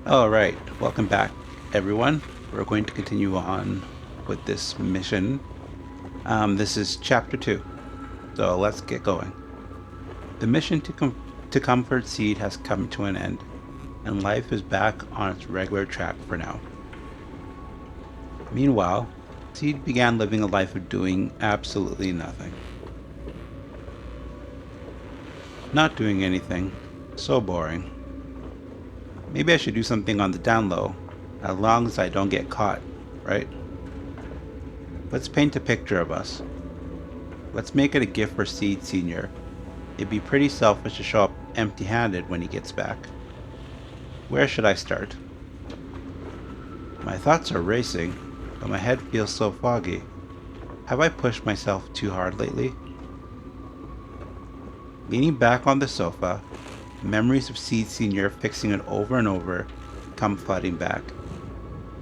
All right, welcome back, everyone. We're going to continue on with this mission. This is chapter 2, so let's get going. The mission to comfort Seed has come to an end, and life is back on its regular track for now. Meanwhile, Seed began living a life of doing absolutely nothing. Not doing anything. So boring. Maybe I should do something on the down low, as long as I don't get caught, right? Let's paint a picture of us. Let's make it a gift for Seed Senior. It'd be pretty selfish to show up empty-handed when he gets back. Where should I start? My thoughts are racing, but my head feels so foggy. Have I pushed myself too hard lately? Leaning back on the sofa, memories of Seed Senior fixing it over and over come flooding back.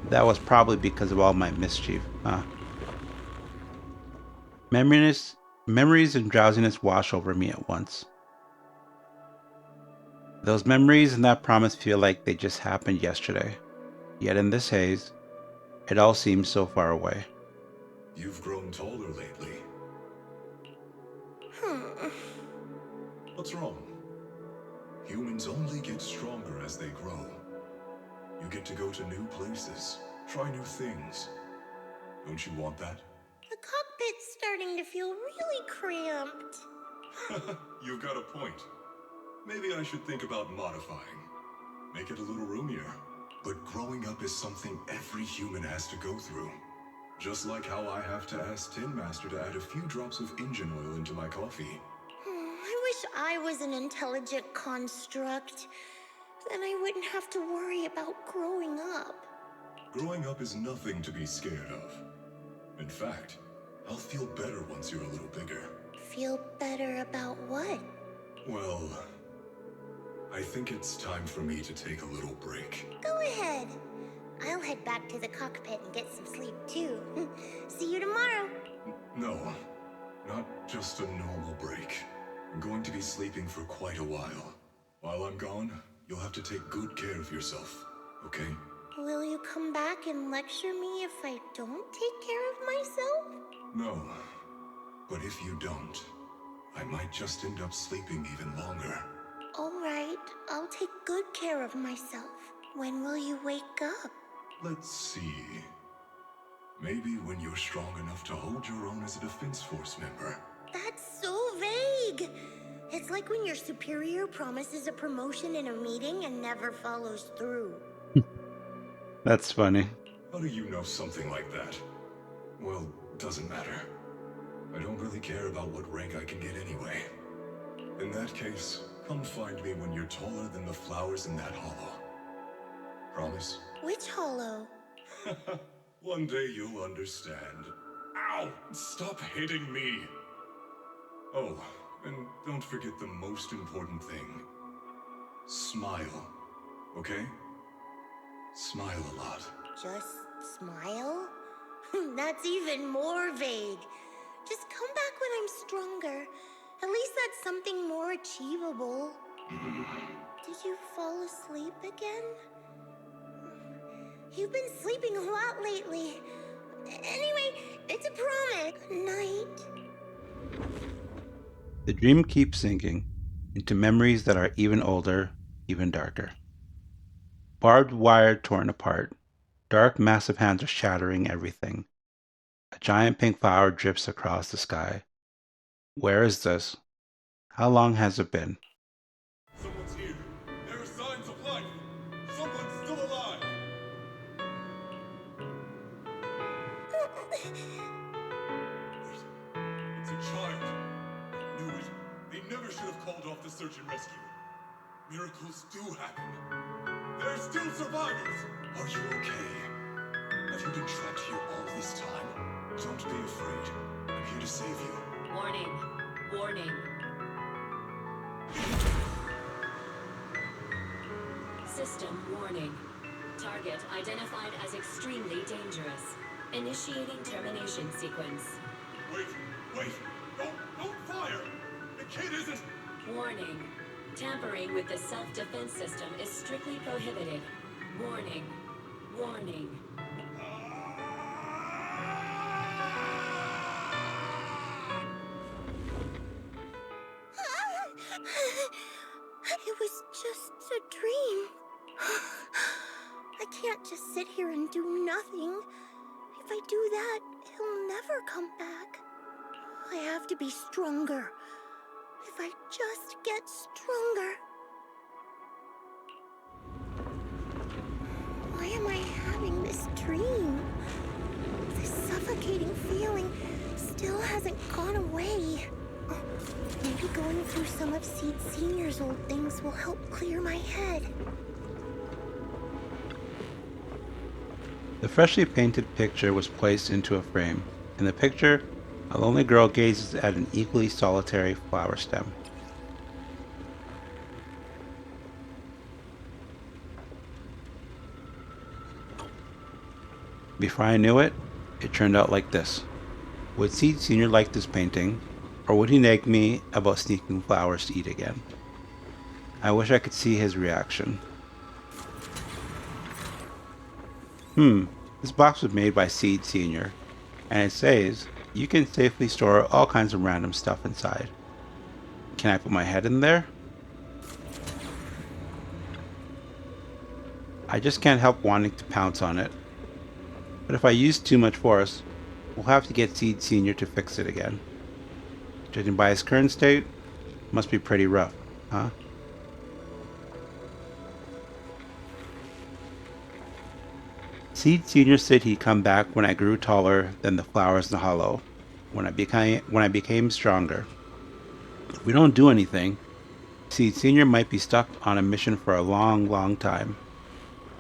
That was probably because of all my mischief, huh? Memories and drowsiness wash over me at once. Those memories and that promise feel like they just happened yesterday. Yet in this haze, it all seems so far away. You've grown taller lately. Hmm. What's wrong? Humans only get stronger as they grow. You get to go to new places, try new things. Don't you want that? The cockpit's starting to feel really cramped. You've got a point. Maybe I should think about modifying. Make it a little roomier. But growing up is something every human has to go through. Just like how I have to ask Tin Master to add a few drops of engine oil into my coffee. I wish I was an intelligent construct. Then I wouldn't have to worry about growing up. Growing up is nothing to be scared of. In fact, I'll feel better once you're a little bigger. Feel better about what? Well, I think it's time for me to take a little break. Go ahead. I'll head back to the cockpit and get some sleep too. See you tomorrow. No, not just a normal break. I'm going to be sleeping for quite a while. While I'm gone, you'll have to take good care of yourself, okay? Will you come back and lecture me if I don't take care of myself? No, but if you don't, I might just end up sleeping even longer. All right, I'll take good care of myself. When will you wake up? Let's see. Maybe when you're strong enough to hold your own as a Defense Force member. That's so vague. It's like when your superior promises a promotion in a meeting and never follows through. That's funny. How do you know something like that? Well, doesn't matter. I don't really care about what rank I can get anyway. In that case, come find me when you're taller than the flowers in that hollow. Promise? Which hollow? One day you'll understand. Ow! Stop hitting me! Oh, and don't forget the most important thing. Smile, okay? Smile a lot. Just smile? That's even more vague. Just come back when I'm stronger. At least that's something more achievable. Did you fall asleep again? You've been sleeping a lot lately. Anyway, it's a promise. Good night. The dream keeps sinking into memories that are even older, even darker. Barbed wire torn apart. Dark, massive hands are shattering everything. A giant pink flower drips across the sky. Where is this? How long has it been? Someone's here. There are signs of life. Someone's still alive. Wait, it's a child. I knew it. They never should have called off the search and rescue. Miracles do happen. There are still survivors. Are you okay? Have you been trapped here all this time? Don't be afraid. I'm here to save you. Warning. Warning. System warning. Target identified as extremely dangerous. Initiating termination sequence. Wait. Don't fire. The kid isn't... Warning. Tampering with the self-defense system is strictly prohibited. Warning. Warning. It was just a dream. I can't just sit here and do nothing. If I do that, he'll never come back. I have to be stronger. If I just get stronger. Why am I having this dream? This suffocating feeling still hasn't gone away. Oh, maybe going through some of Seed Senior's old things will help clear my head. The freshly painted picture was placed into a frame. In the picture, a lonely girl gazes at an equally solitary flower stem. Before I knew it, it turned out like this. Would Seed Senior like this painting, or would he nag me about sneaking flowers to eat again? I wish I could see his reaction. This box was made by Seed Senior, and it says you can safely store all kinds of random stuff inside. Can I put my head in there? I just can't help wanting to pounce on it. But if I use too much force, we'll have to get Seed Senior to fix it again. Judging by his current state, must be pretty rough, huh? Seed Senior said he'd come back when I grew taller than the flowers in the hollow, when I became stronger. If we don't do anything, Seed Senior might be stuck on a mission for a long, long time.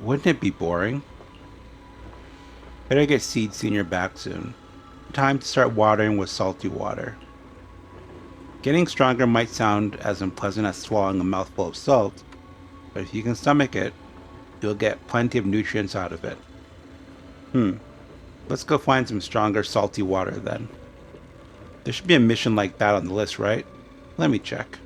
Wouldn't it be boring? Better get Seed Senior back soon. Time to start watering with salty water. Getting stronger might sound as unpleasant as swallowing a mouthful of salt, but if you can stomach it, you'll get plenty of nutrients out of it. Let's go find some stronger salty water then. There should be a mission like that on the list, right? Let me check.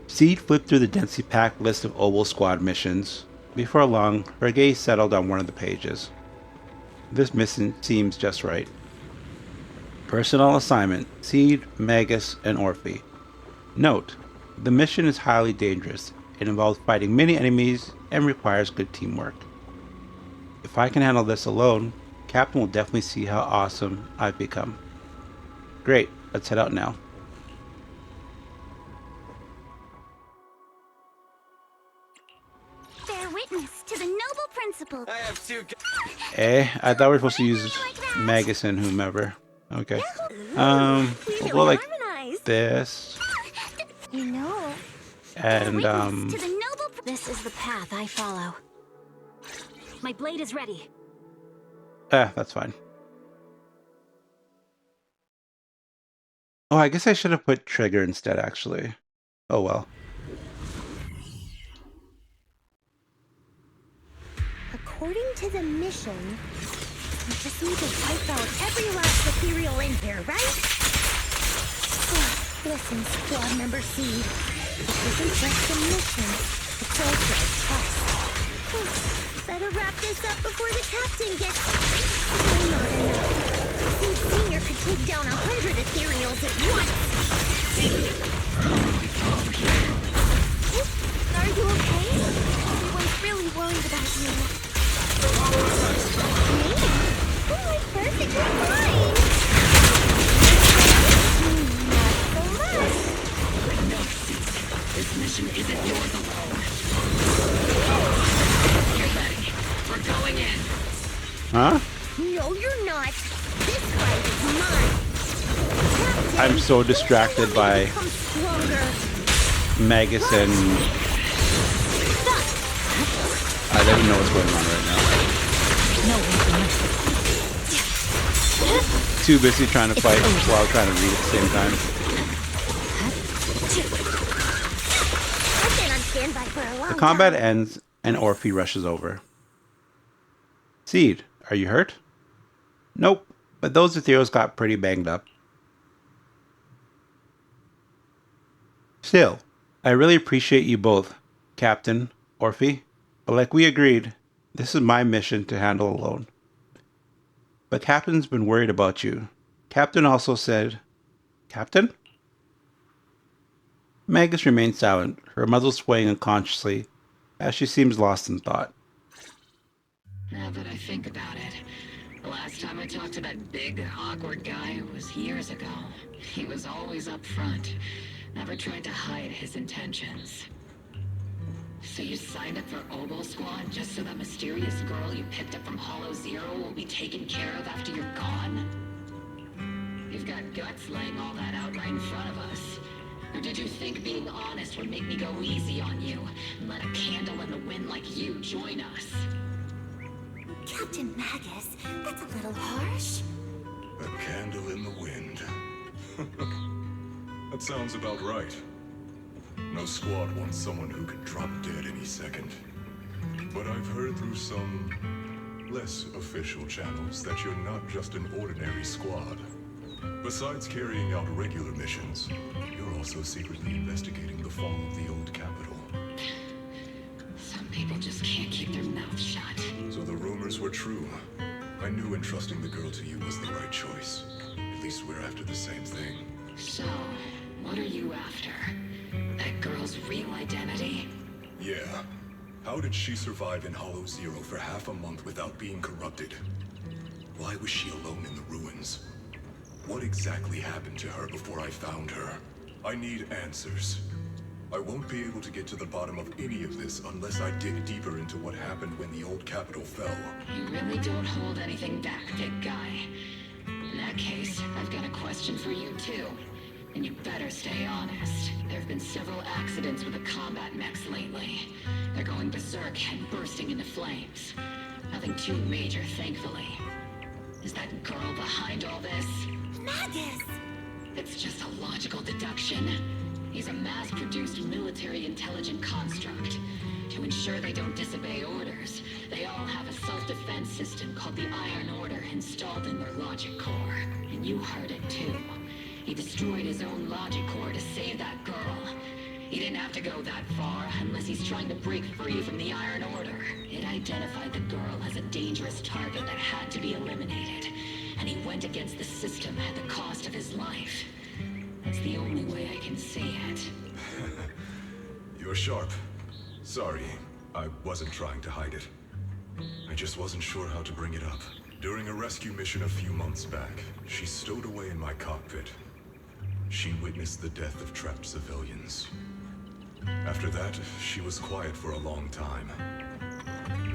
Seed flipped through the densely packed list of Oval Squad missions. Before long, her gaze settled on one of the pages. This mission seems just right. Personnel assignment, Seed, Magus, and Orphe. Note, the mission is highly dangerous. It involves fighting many enemies and requires good teamwork. If I can handle this alone, Captain will definitely see how awesome I've become. Great, let's head out now. Bear witness to the noble principle. I have two. I thought we were supposed to use Magus and whomever. Okay. We'll go like this. You know. And This is the path I follow. My blade is ready. that's fine. Oh, I guess I should have put trigger instead, actually. Oh well. According to the mission, we just need to wipe out every last ethereal in here, right? Listen, squad member Seed. This isn't just a mission. It's also a test. Better wrap this up before the captain gets... Why not enough? Seed Senior could take down 100 ethereals at once. Are you okay? Everyone's really worried about you. Me? Oh, I'm perfectly fine. Not so much. This mission isn't yours alone. Get ready. We're going in. Huh? No, you're not. This fight is mine. Captain, I'm so distracted by become stronger. Magus and... I don't even know what's going on right now. Too busy trying to fight while trying to read at the same time. I've been on standby for a long The combat time. ends and Orphe rushes over. Seed, are you hurt? Nope, but those ethereals got pretty banged up. Still, I really appreciate you both, Captain, Orphe, but like we agreed, this is my mission to handle alone. But Captain's been worried about you. Captain also said, Captain? Magus remained silent, her muzzle swaying unconsciously as she seems lost in thought. Now that I think about it, the last time I talked to that big, awkward guy was years ago. He was always up front, never tried to hide his intentions. So you signed up for Oboe Squad just so that mysterious girl you picked up from Hollow Zero will be taken care of after you're gone? You've got guts laying all that out right in front of us. Or did you think being honest would make me go easy on you and let a candle in the wind like you join us? Captain Magus, that's a little harsh. A candle in the wind. That sounds about right. No squad wants someone who could drop dead any second. But I've heard through some less official channels that you're not just an ordinary squad. Besides carrying out regular missions, you're also secretly investigating the fall of the old capital. Some people just can't keep their mouths shut. So the rumors were true. I knew entrusting the girl to you was the right choice. At least we're after the same thing. So, what are you after? That girl's real identity? Yeah. How did she survive in Hollow Zero for half a month without being corrupted? Why was she alone in the ruins? What exactly happened to her before I found her? I need answers. I won't be able to get to the bottom of any of this unless I dig deeper into what happened when the old capital fell. You really don't hold anything back, big guy. In that case, I've got a question for you too. And you better stay honest. There have been several accidents with the combat mechs lately. They're going berserk and bursting into flames. Nothing too major, thankfully. Is that girl behind all this? Magus! It's just a logical deduction. He's a mass-produced military intelligent construct. To ensure they don't disobey orders, they all have a self-defense system called the Iron Order installed in their logic core. And you heard it too. He destroyed his own logic core to save that girl. He didn't have to go that far unless he's trying to break free from the Iron Order. It identified the girl as a dangerous target that had to be eliminated. And he went against the system at the cost of his life. That's the only way I can see it. You're sharp. Sorry, I wasn't trying to hide it. I just wasn't sure how to bring it up. During a rescue mission a few months back, she stowed away in my cockpit. She witnessed the death of trapped civilians. After that, she was quiet for a long time.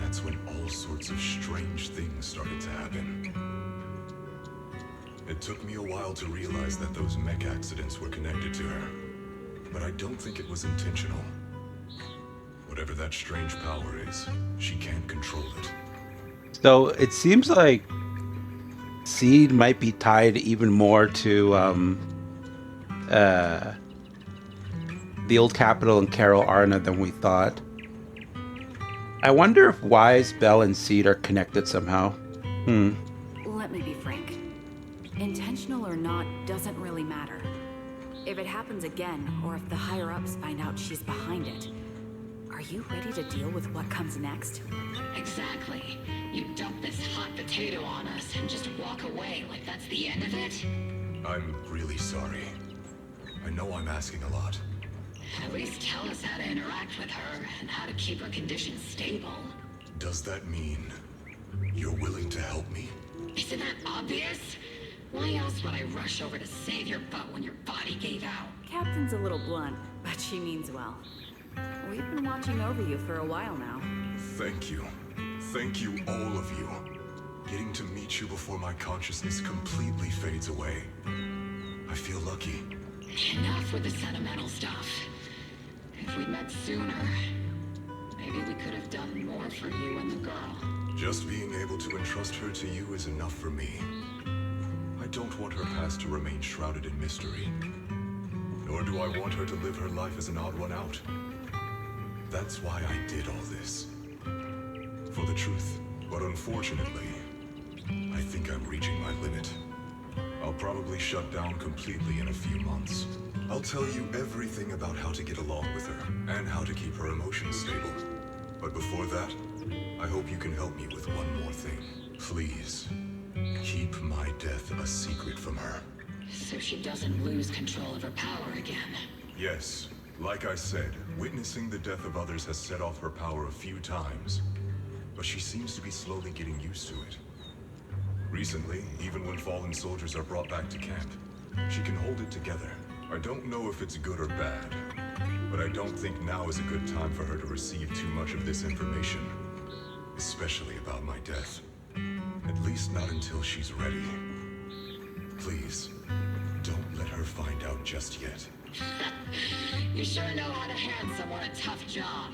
That's when all sorts of strange things started to happen. It took me a while to realize that those mech accidents were connected to her. But I don't think it was intentional. Whatever that strange power is, she can't control it. So it seems like Seed might be tied even more to the old capital and Carol Arna than we thought. I wonder if Wise, Bell, and Seed are connected somehow. Let me be frank. Intentional or not doesn't really matter. If it happens again, or if the higher-ups find out she's behind it, are you ready to deal with what comes next? Exactly. You dump this hot potato on us and just walk away like that's the end of it? I'm really sorry. I know I'm asking a lot. At least tell us how to interact with her and how to keep her condition stable. Does that mean you're willing to help me? Isn't that obvious? Why else would I rush over to save your butt when your body gave out? Captain's a little blunt, but she means well. We've been watching over you for a while now. Thank you. Thank you, all of you. Getting to meet you before my consciousness completely fades away. I feel lucky. Enough with the sentimental stuff. If we'd met sooner, maybe we could have done more for you and the girl. Just being able to entrust her to you is enough for me. I don't want her past to remain shrouded in mystery. Nor do I want her to live her life as an odd one out. That's why I did all this. For the truth. But unfortunately, I think I'm reaching my limit. I'll probably shut down completely in a few months. I'll tell you everything about how to get along with her and how to keep her emotions stable. But before that, I hope you can help me with one more thing. Please, keep my death a secret from her. So she doesn't lose control of her power again. Yes, like I said, witnessing the death of others has set off her power a few times. But she seems to be slowly getting used to it. Recently, even when fallen soldiers are brought back to camp, she can hold it together. I don't know if it's good or bad, but I don't think now is a good time for her to receive too much of this information, especially about my death. At least not until she's ready. Please, don't let her find out just yet. You sure know how to hand someone a tough job.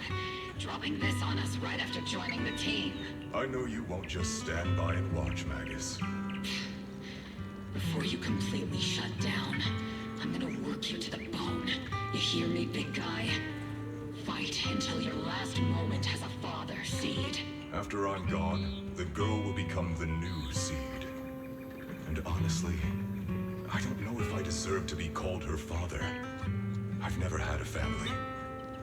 Dropping this on us right after joining the team. I know you won't just stand by and watch, Magus. Before you completely shut down, I'm gonna work you to the bone. You hear me, big guy? Fight until your last moment has a father, Seed. After I'm gone, the girl will become the new Seed. And honestly, I don't know if I deserve to be called her father. I've never had a family,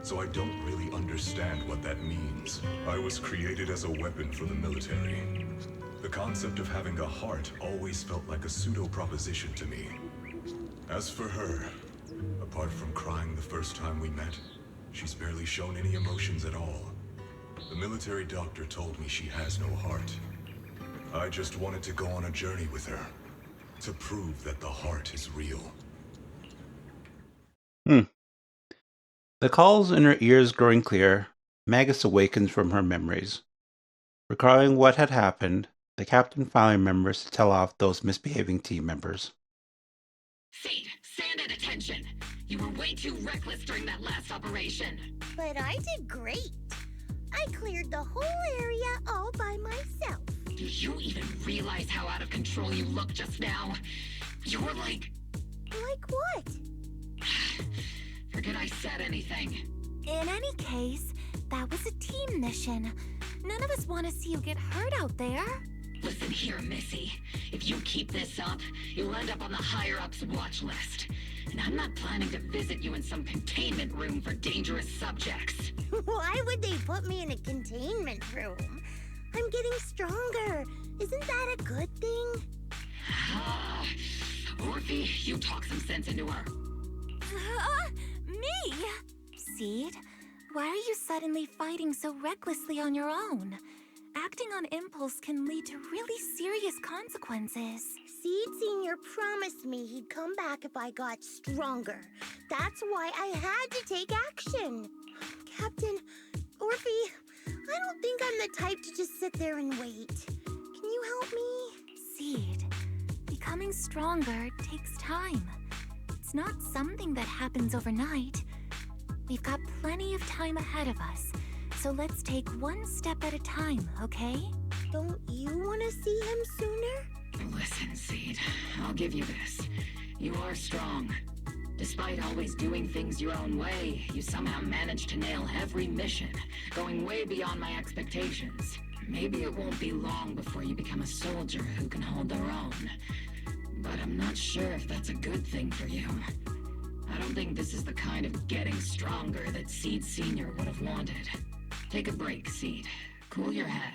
so I don't really understand what that means. I was created as a weapon for the military. The concept of having a heart always felt like a pseudo-proposition to me. As for her, apart from crying the first time we met, she's barely shown any emotions at all. The military doctor told me she has no heart. I just wanted to go on a journey with her, to prove that the heart is real. The calls in her ears growing clear, Magus awakens from her memories. Recalling what had happened, the captain finally remembers to tell off those misbehaving team members. Seed, stand at attention. You were way too reckless during that last operation. But I did great. I cleared the whole area all by myself. Do you even realize how out of control you look just now? You were like... Like what? Forget I said anything. In any case, that was a team mission. None of us want to see you get hurt out there. Listen here, Missy. If you keep this up, you'll end up on the higher-ups watch list. And I'm not planning to visit you in some containment room for dangerous subjects. Why would they put me in a containment room? I'm getting stronger. Isn't that a good thing? Orphe, you talk some sense into her. Me? Seed, why are you suddenly fighting so recklessly on your own? Acting on impulse can lead to really serious consequences. Seed Senior promised me he'd come back if I got stronger. That's why I had to take action. Captain, Orphe, I don't think I'm the type to just sit there and wait. Can you help me? Seed, becoming stronger takes time. It's not something that happens overnight. We've got plenty of time ahead of us, so let's take one step at a time, okay? Don't you want to see him sooner? Listen, Seed, I'll give you this. You are strong. Despite always doing things your own way, you somehow managed to nail every mission, going way beyond my expectations. Maybe it won't be long before you become a soldier who can hold their own. But I'm not sure if that's a good thing for you. I don't think this is the kind of getting stronger that Seed Senior would have wanted. Take a break, Seed. Cool your head.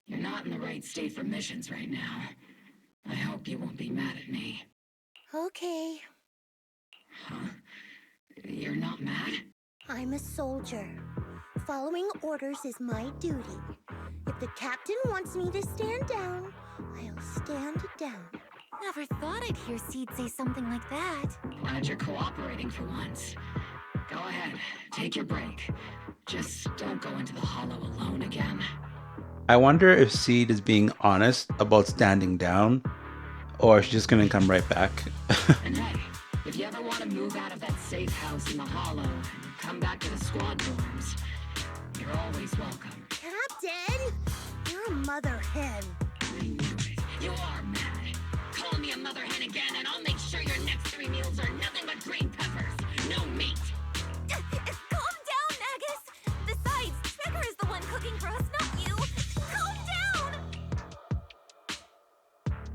You're not in the right state for missions right now. I hope you won't be mad at me. Okay. Huh? You're not mad? I'm a soldier. Following orders is my duty. If the captain wants me to stand down, I'll stand down. Never thought I'd hear Seed say something like that. Glad you're cooperating for once. Go ahead, take your break. Just don't go into the hollow alone again. I wonder if Seed is being honest about standing down, or if she's just gonna come right back. And hey, if you ever want to move out of that safe house in the hollow and come back to the squad dorms, you're always welcome. Captain! You're a mother hen. I knew it. You are mad. Call me a mother hen again and I'll make sure your next 3 meals are nothing but green peppers. No meat. Calm down, Magus! Besides, Trigger is the one cooking for us, not you! Calm down!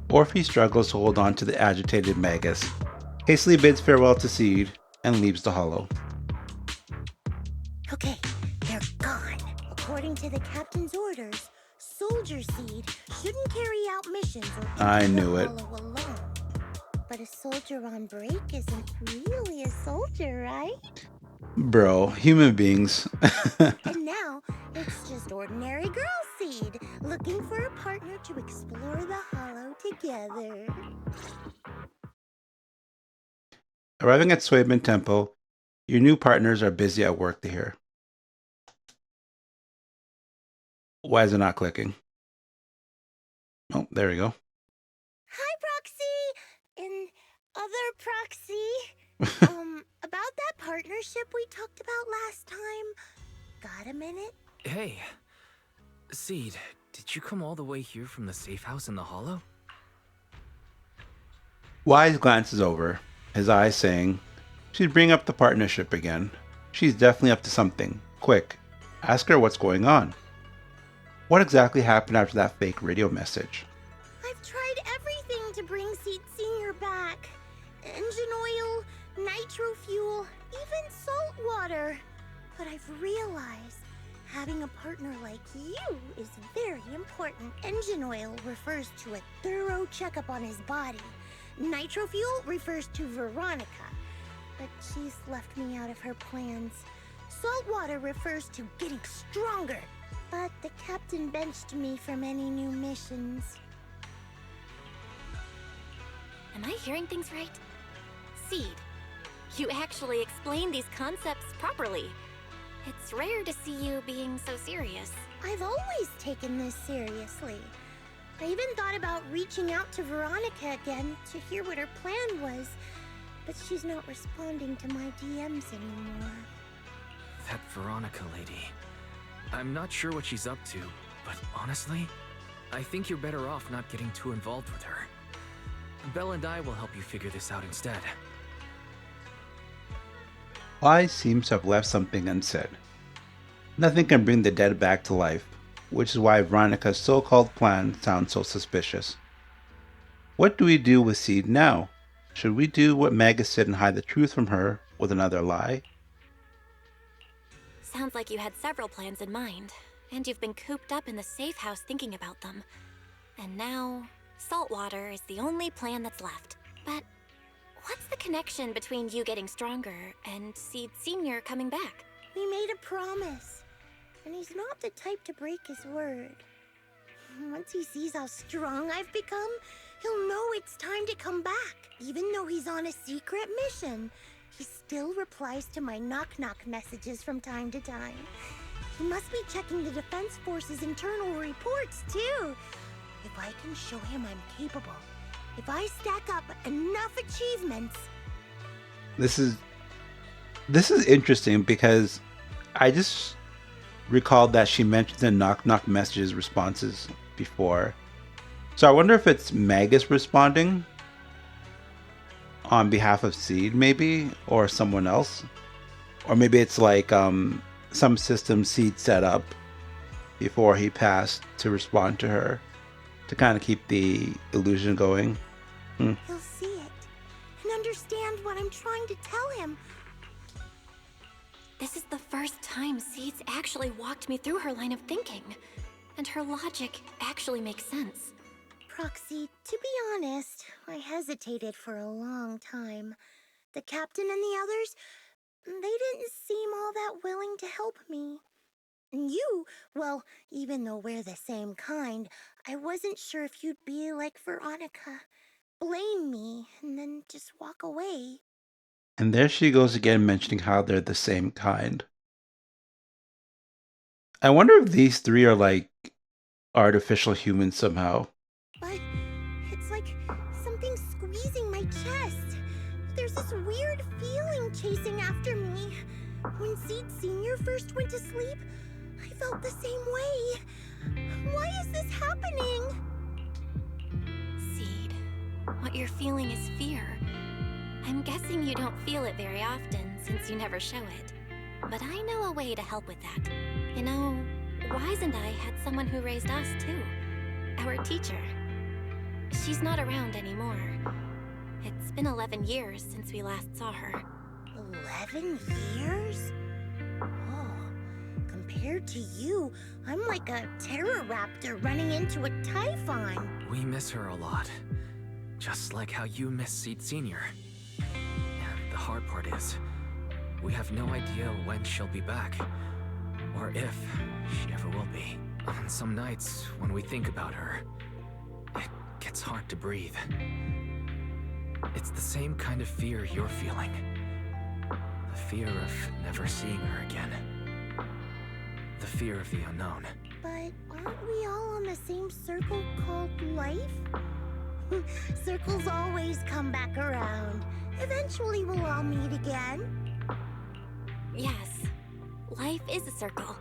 Orphe struggles to hold on to the agitated Magus. hastily bids farewell to Seed and leaves the hollow. Okay, they're gone. According to the captain's orders, Soldier Seed shouldn't carry out missions or I enter the knew it. hollow alone. But a soldier on break isn't really a soldier, right? Bro, human beings. And now, it's just ordinary girl Seed, looking for a partner to explore the hollow together. Arriving at Swademan Temple, your new partners are busy at work to hear. Why is it not clicking? Oh, there we go. Hi, Proxy! And other Proxy. About that partnership we talked about last time. Got a minute? Hey, Seed, did you come all the way here from the safe house in the hollow? Wise glances over, his eyes saying, she'd bring up the partnership again. She's definitely up to something. Quick, ask her what's going on. What exactly happened after that fake radio message? I've tried everything to bring Seed Senior back. Engine oil, nitro fuel, even salt water. But I've realized having a partner like you is very important. Engine oil refers to a thorough checkup on his body. Nitro fuel refers to Veronica, but she's left me out of her plans. Salt water refers to getting stronger, but the captain benched me from any new missions. Am I hearing things right? Seed, you actually explained these concepts properly. It's rare to see you being so serious. I've always taken this seriously. I even thought about reaching out to Veronica again to hear what her plan was, but she's not responding to my DMs anymore. That Veronica lady. I'm not sure what she's up to, but honestly, I think you're better off not getting too involved with her. Belle and I will help you figure this out instead. Wise seems to have left something unsaid. Nothing can bring the dead back to life, which is why Veronica's so-called plan sounds so suspicious. What do we do with Seed now? Should we do what Magus said and hide the truth from her with another lie? Sounds like you had several plans in mind, and you've been cooped up in the safe house thinking about them. And now, saltwater is the only plan that's left. But what's the connection between you getting stronger and Seed Senior coming back? We made a promise, and he's not the type to break his word. Once he sees how strong I've become, he'll know it's time to come back. Even though he's on a secret mission, he still replies to my knock-knock messages from time to time. He must be checking the Defense Force's internal reports, too. If I can show him I'm capable, if I stack up enough achievements... This is interesting because I just recalled that she mentioned the knock-knock messages responses before. So I wonder if it's Magus responding on behalf of Seed, maybe, or someone else. Or maybe it's like some system Seed set up before he passed to respond to her to kind of keep the illusion going. He'll see it and understand what I'm trying to tell him. This is the first time Seed's actually walked me through her line of thinking, and her logic actually makes sense. Proxy, to be honest, I hesitated for a long time. The captain and the others, they didn't seem all that willing to help me. And you, well, even though we're the same kind, I wasn't sure if you'd be like Veronica. Blame me, and then just walk away. And there she goes again mentioning how they're the same kind. I wonder if these three are like artificial humans somehow. But it's like something squeezing my chest. There's this weird feeling chasing after me. When Seed Senior first went to sleep, I felt the same way. Why is this happening? Seed, what you're feeling is fear. I'm guessing you don't feel it very often since you never show it. But I know a way to help with that. You know, Wise and I had someone who raised us too. Our teacher. She's not around anymore. It's been 11 years since we last saw her. 11 years? Oh, compared to you, I'm like a terror raptor running into a typhon. We miss her a lot. Just like how you miss Seed Senior. And the hard part is, we have no idea when she'll be back. Or if she ever will be. On some nights, when we think about her, it gets hard to breathe. It's the same kind of fear you're feeling. The fear of never seeing her again. The fear of the unknown. But aren't we all on the same circle called life? Circles always come back around. Eventually we'll all meet again. Yes, life is a circle.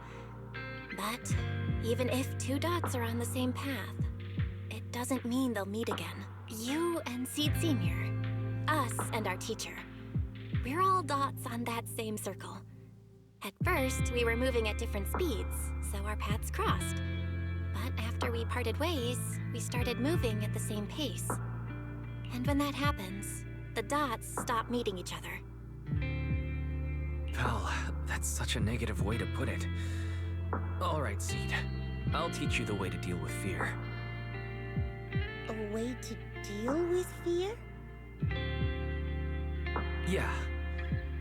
But even if two dots are on the same path, it doesn't mean they'll meet again. You and Seed Senior, us and our teacher, we're all dots on that same circle. At first, we were moving at different speeds, so our paths crossed. But after we parted ways, we started moving at the same pace. And when that happens, the dots stop meeting each other. Well, that's such a negative way to put it. Alright, Seed. I'll teach you the way to deal with fear. A way to deal with fear? Yeah.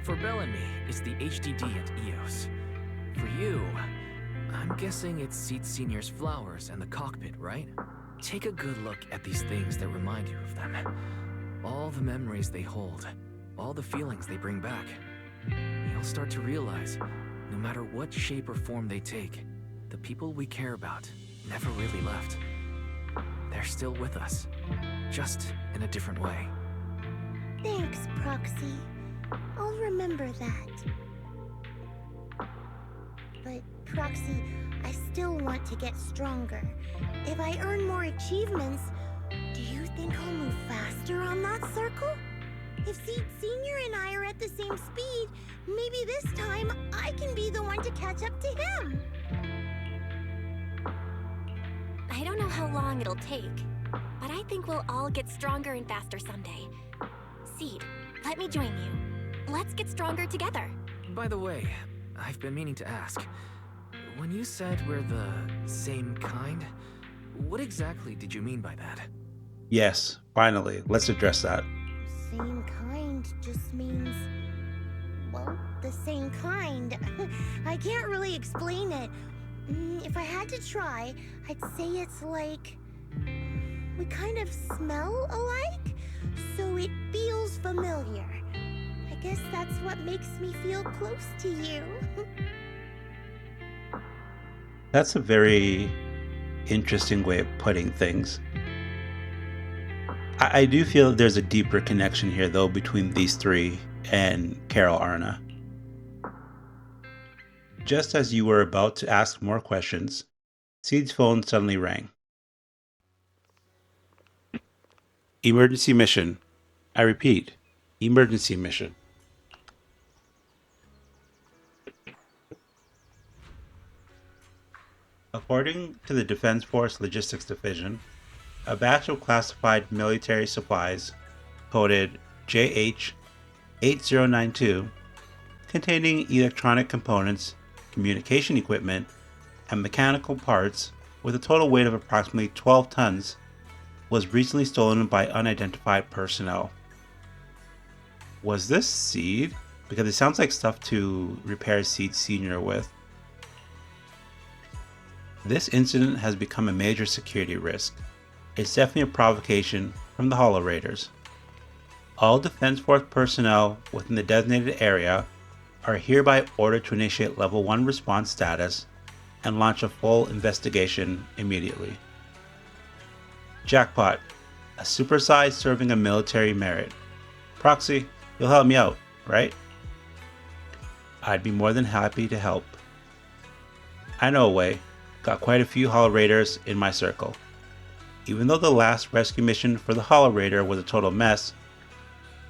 For Belle and me, it's the HDD and EOS. For you, I'm guessing it's Seed Senior's flowers and the cockpit, right? Take a good look at these things that remind you of them. All the memories they hold, all the feelings they bring back. You'll start to realize, no matter what shape or form they take, the people we care about never really left. They're still with us, just in a different way. Thanks, Proxy. I'll remember that. But, Proxy, I still want to get stronger. If I earn more achievements, do you think I'll move faster on that circle? If Seed Senior and I are at the same speed, maybe this time I can be the one to catch up to him. I don't know how long it'll take, but I think we'll all get stronger and faster someday. Seed, let me join you. Let's get stronger together. By the way, I've been meaning to ask. When you said we're the same kind, what exactly did you mean by that? Yes, finally, let's address that. Same kind just means, well, the same kind. I can't really explain it. If I had to try, I'd say it's like we kind of smell alike, so it feels familiar. I guess that's what makes me feel close to you. That's a very interesting way of putting things. I do feel that there's a deeper connection here, though, between these three and Carol Arna. Just as you were about to ask more questions, Seed's phone suddenly rang. Emergency mission. I repeat, emergency mission. According to the Defense Force Logistics Division, a batch of classified military supplies, coded JH-8092, containing electronic components, communication equipment, and mechanical parts with a total weight of approximately 12 tons, was recently stolen by unidentified personnel. Was this Seed? Because it sounds like stuff to repair Seed Senior with. This incident has become a major security risk. It's definitely a provocation from the Hollow Raiders. All Defense Force personnel within the designated area are hereby ordered to initiate Level 1 response status and launch a full investigation immediately. Jackpot, a supersize serving a military merit. Proxy, you'll help me out, right? I'd be more than happy to help. I know a way. Got quite a few Hollow Raiders in my circle. Even though the last rescue mission for the Hollow Raider was a total mess,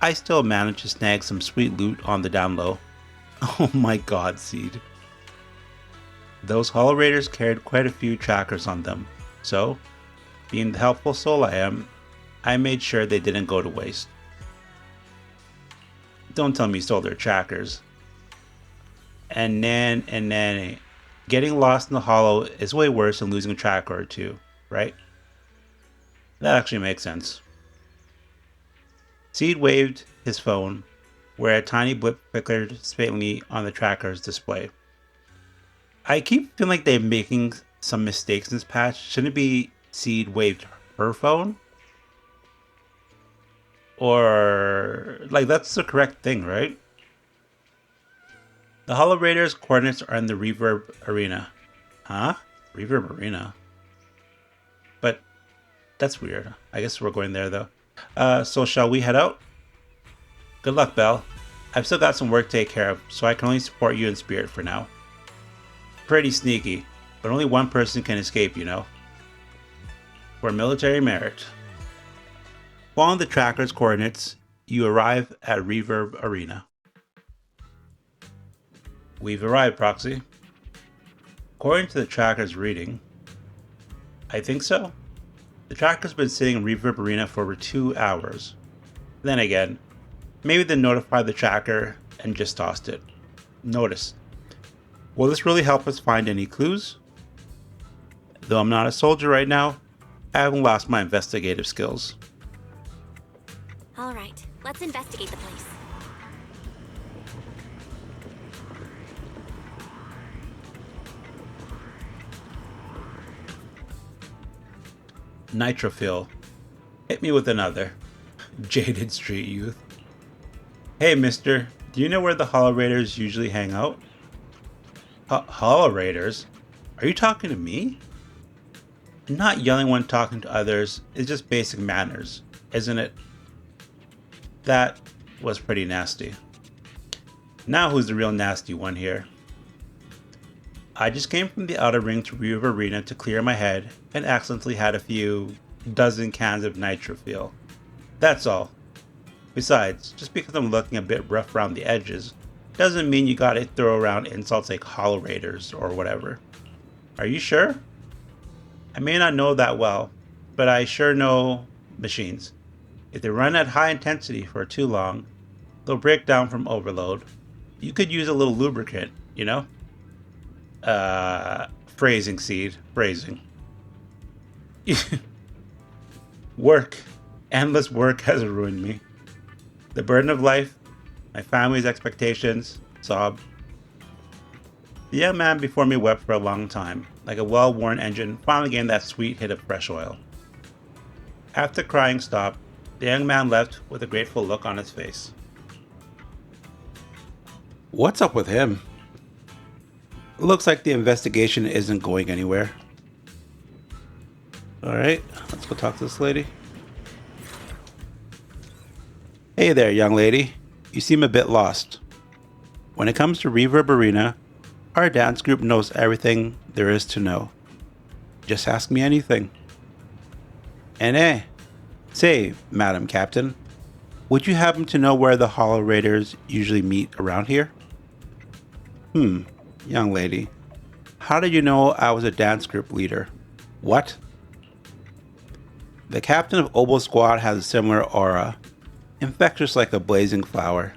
I still managed to snag some sweet loot on the down low. Oh my god, Seed. Those Hollow Raiders carried quite a few trackers on them, so, being the helpful soul I am, I made sure they didn't go to waste. Don't tell me you stole their trackers. And then, getting lost in the hollow is way worse than losing a tracker or two, right? That actually makes sense. Seed waved his phone, where a tiny blip flickered faintly on the tracker's display. I keep feeling like they're making some mistakes in this patch. Shouldn't it be Seed waved her phone? Or, like, that's the correct thing, right? The Hollow Raiders' coordinates are in the Reverb Arena. Huh? Reverb Arena? But that's weird. I guess we're going there, though. So shall we head out? Good luck, Belle. I've still got some work to take care of, so I can only support you in spirit for now. Pretty sneaky, but only one person can escape, you know. For military merit. Following the tracker's coordinates, you arrive at Reverb Arena. We've arrived, Proxy. According to the tracker's reading, I think so. The tracker's been sitting in Reverb Arena for over 2 hours. Then again, maybe they notified the tracker and just tossed it. Notice. Will this really help us find any clues? Though I'm not a soldier right now, I haven't lost my investigative skills. Alright, let's investigate the place. Nitrophil. Hit me with another. Jaded street youth. Hey, mister, do you know where the Hollow Raiders usually hang out? Hollow Raiders? Are you talking to me? Not yelling when talking to others is just basic manners, isn't it? That was pretty nasty. Now who's the real nasty one here? I just came from the outer ring to Rio Arena to clear my head and accidentally had a few dozen cans of Nitrophil. That's all. Besides, just because I'm looking a bit rough around the edges, doesn't mean you gotta throw around insults like Hollow Raiders or whatever. Are you sure? I may not know that well, but I sure know machines. If they run at high intensity for too long, they'll break down from overload. You could use a little lubricant, you know? Phrasing, Seed. Phrasing. Work. Endless work has ruined me. The burden of life, my family's expectations, sob. The young man before me wept for a long time, like a well-worn engine finally getting that sweet hit of fresh oil. After crying stopped, the young man left with a grateful look on his face. What's up with him? Looks like the investigation isn't going anywhere. Alright, let's go talk to this lady. Hey there, young lady. You seem a bit lost. When it comes to Reverb Arena, our dance group knows everything there is to know. Just ask me anything. And say, Madam Captain, would you happen to know where the Hollow Raiders usually meet around here? Young lady, how did you know I was a dance group leader? What? The captain of Oboe Squad has a similar aura, infectious like a blazing flower.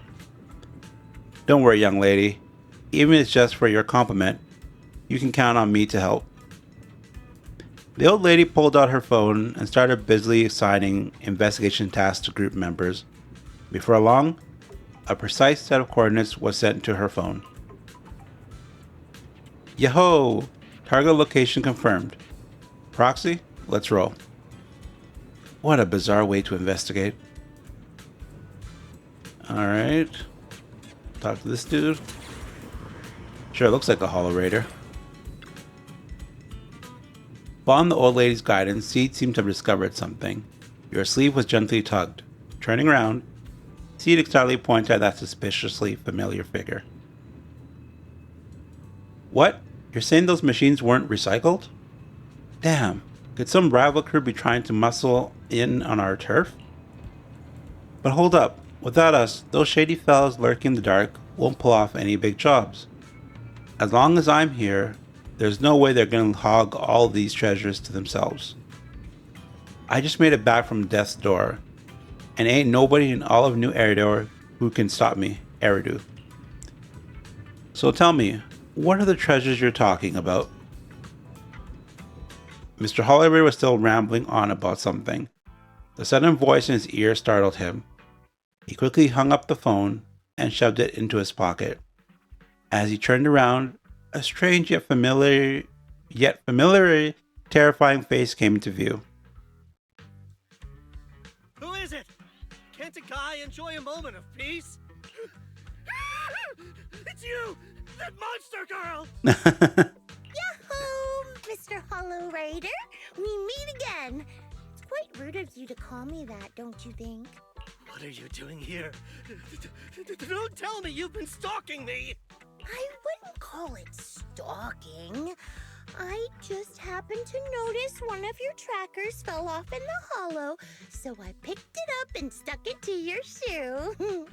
Don't worry, young lady. Even if it's just for your compliment, you can count on me to help. The old lady pulled out her phone and started busily assigning investigation tasks to group members. Before long, a precise set of coordinates was sent to her phone. Yo-ho! Target location confirmed. Proxy, let's roll. What a bizarre way to investigate. Alright. Talk to this dude. Sure, looks like a Hollow Raider. Following the old lady's guidance, Seed seemed to have discovered something. Your sleeve was gently tugged. Turning around, Seed excitedly pointed at that suspiciously familiar figure. What? You're saying those machines weren't recycled? Damn, could some rival crew be trying to muscle in on our turf? But hold up, without us, those shady fellows lurking in the dark won't pull off any big jobs. As long as I'm here, there's no way they're gonna hog all these treasures to themselves. I just made it back from death's door, and ain't nobody in all of New Eridor who can stop me, Eridu. So tell me, what are the treasures you're talking about? Mr. Holloway was still rambling on about something. The sudden voice in his ear startled him. He quickly hung up the phone and shoved it into his pocket. As he turned around, a strange yet familiar, terrifying face came into view. Who is it? Can't a guy enjoy a moment of peace? It's you! That monster girl! Yahoo! Mr. Hollow Rider, we meet again. It's quite rude of you to call me that, don't you think? What are you doing here? Don't tell me you've been stalking me! I wouldn't call it stalking. I just happened to notice one of your trackers fell off in the hollow, so I picked it up and stuck it to your shoe.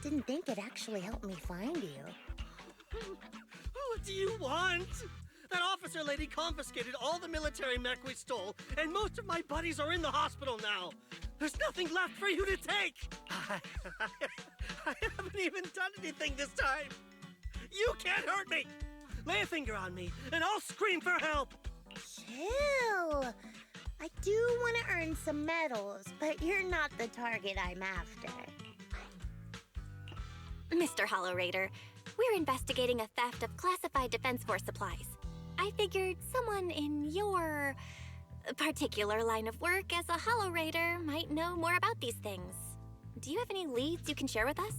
Didn't think it actually helped me find you. What do you want? That officer lady confiscated all the military mech we stole, and most of my buddies are in the hospital now. There's nothing left for you to take. I haven't even done anything this time. You can't hurt me. Lay a finger on me, and I'll scream for help. Chill. I do want to earn some medals, but you're not the target I'm after. Mr. Hollow Raider, we're investigating a theft of classified Defense Force supplies. I figured someone in your particular line of work as a Hollow Raider might know more about these things. Do you have any leads you can share with us?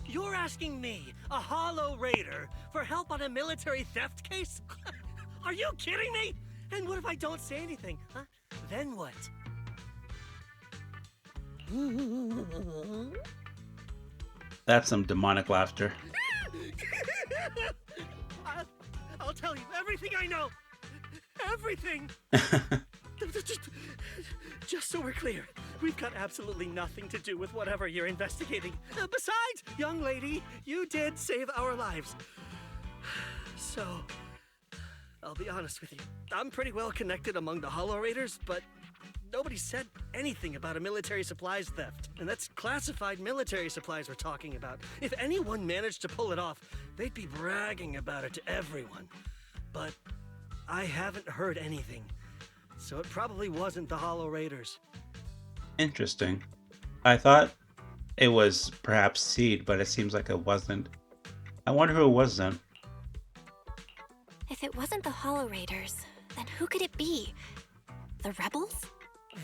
You're asking me, a Hollow Raider, for help on a military theft case? Are you kidding me? And what if I don't say anything, huh? Then what? That's some demonic laughter. I'll tell you everything I know. Everything. Just so we're clear, we've got absolutely nothing to do with whatever you're investigating. Besides, young lady, you did save our lives. So, I'll be honest with you. I'm pretty well connected among the Hollow Raiders, but nobody said anything about a military supplies theft. And that's classified military supplies we're talking about. If anyone managed to pull it off, they'd be bragging about it to everyone. But I haven't heard anything. So it probably wasn't the Hollow Raiders. Interesting. I thought it was perhaps Seed, but it seems like it wasn't. I wonder who it was then. If it wasn't the Hollow Raiders, then who could it be? The Rebels?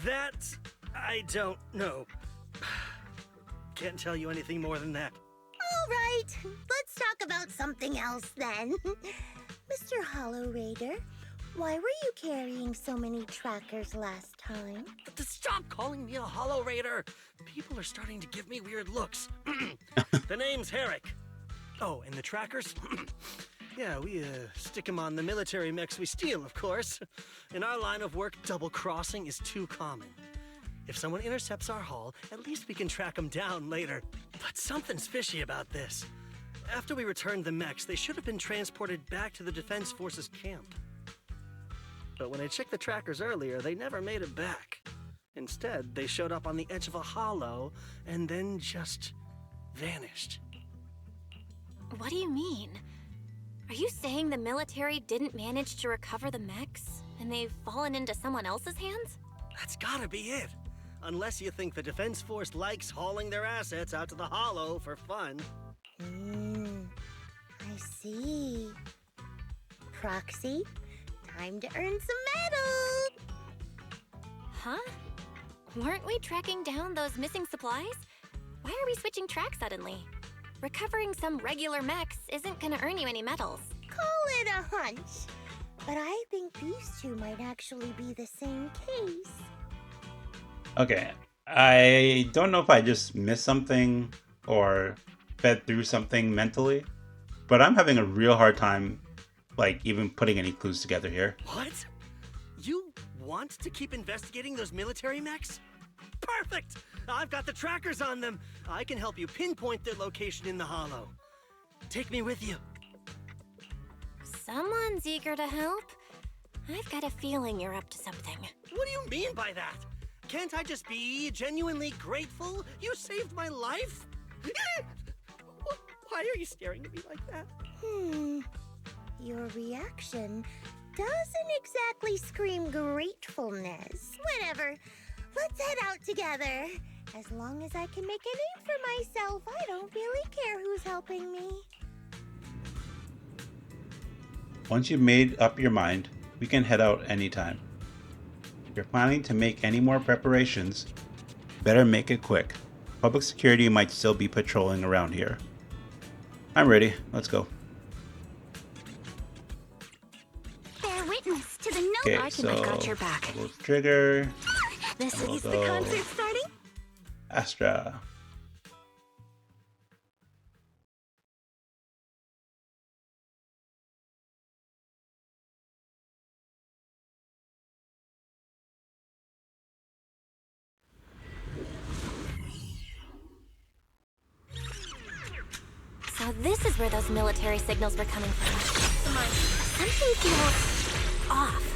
That I don't know. Can't tell you anything more than that. All right, let's talk about something else then. Mr. Hollow Raider, why were you carrying so many trackers last time? Stop calling me a Hollow Raider! People are starting to give me weird looks. The name's Herrick. Oh, and the trackers? Yeah, we stick them on the military mechs we steal, of course. In our line of work, double-crossing is too common. If someone intercepts our haul, at least we can track them down later. But something's fishy about this. After we returned the mechs, they should have been transported back to the Defense Forces camp. But when I checked the trackers earlier, they never made it back. Instead, they showed up on the edge of a hollow and then just vanished. What do you mean? Are you saying the military didn't manage to recover the mechs, and they've fallen into someone else's hands? That's gotta be it. Unless you think the Defense Force likes hauling their assets out to the hollow for fun. I see. Proxy, time to earn some medals! Huh? Weren't we tracking down those missing supplies? Why are we switching tracks suddenly? Recovering some regular mechs isn't gonna earn you any medals. Call it a hunch. But I think these two might actually be the same case. Okay, I don't know if I just missed something or fed through something mentally, but I'm having a real hard time, like, even putting any clues together here. What? You want to keep investigating those military mechs? Perfect! I've got the trackers on them. I can help you pinpoint their location in the hollow. Take me with you. Someone's eager to help. I've got a feeling you're up to something. What do you mean by that? Can't I just be genuinely grateful? You saved my life? Why are you staring at me like that? Your reaction doesn't exactly scream gratefulness. Whatever. Let's head out together. As long as I can make a name for myself, I don't really care who's helping me. Once you've made up your mind, we can head out anytime. If you're planning to make any more preparations, better make it quick. Public security might still be patrolling around here. I'm ready. Let's go. Bear witness to the no. Okay, I can have got your back. we'll trigger. This We'll is go the concert starting? Astra. So this is where those military signals were coming from. Come on. Something feels off.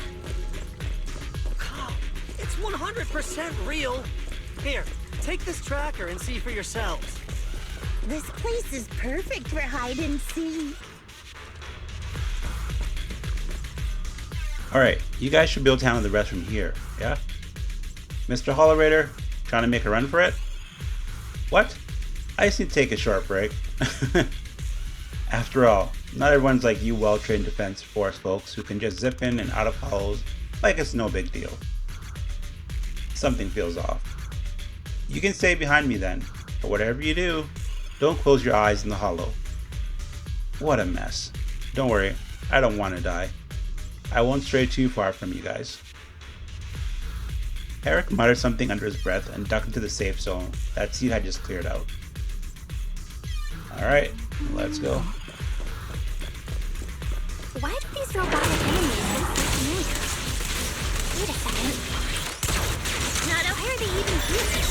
Carl, it's 100% real. Here, take this tracker and see for yourselves. This place is perfect for hide and seek. Alright, you guys should be able to handle the rest from here, yeah? Mr. Hollowraider, trying to make a run for it? What? I just need to take a short break. After all, not everyone's like you well-trained defense force folks who can just zip in and out of hollows like it's no big deal. Something feels off. You can stay behind me then, but whatever you do, don't close your eyes in the hollow. What a mess. Don't worry, I don't want to die. I won't stray too far from you guys. Eric muttered something under his breath and ducked into the safe zone that Seed had just cleared out. Alright, let's go. Why do these robotic enemies look so familiar? Wait a second. Why are they even here?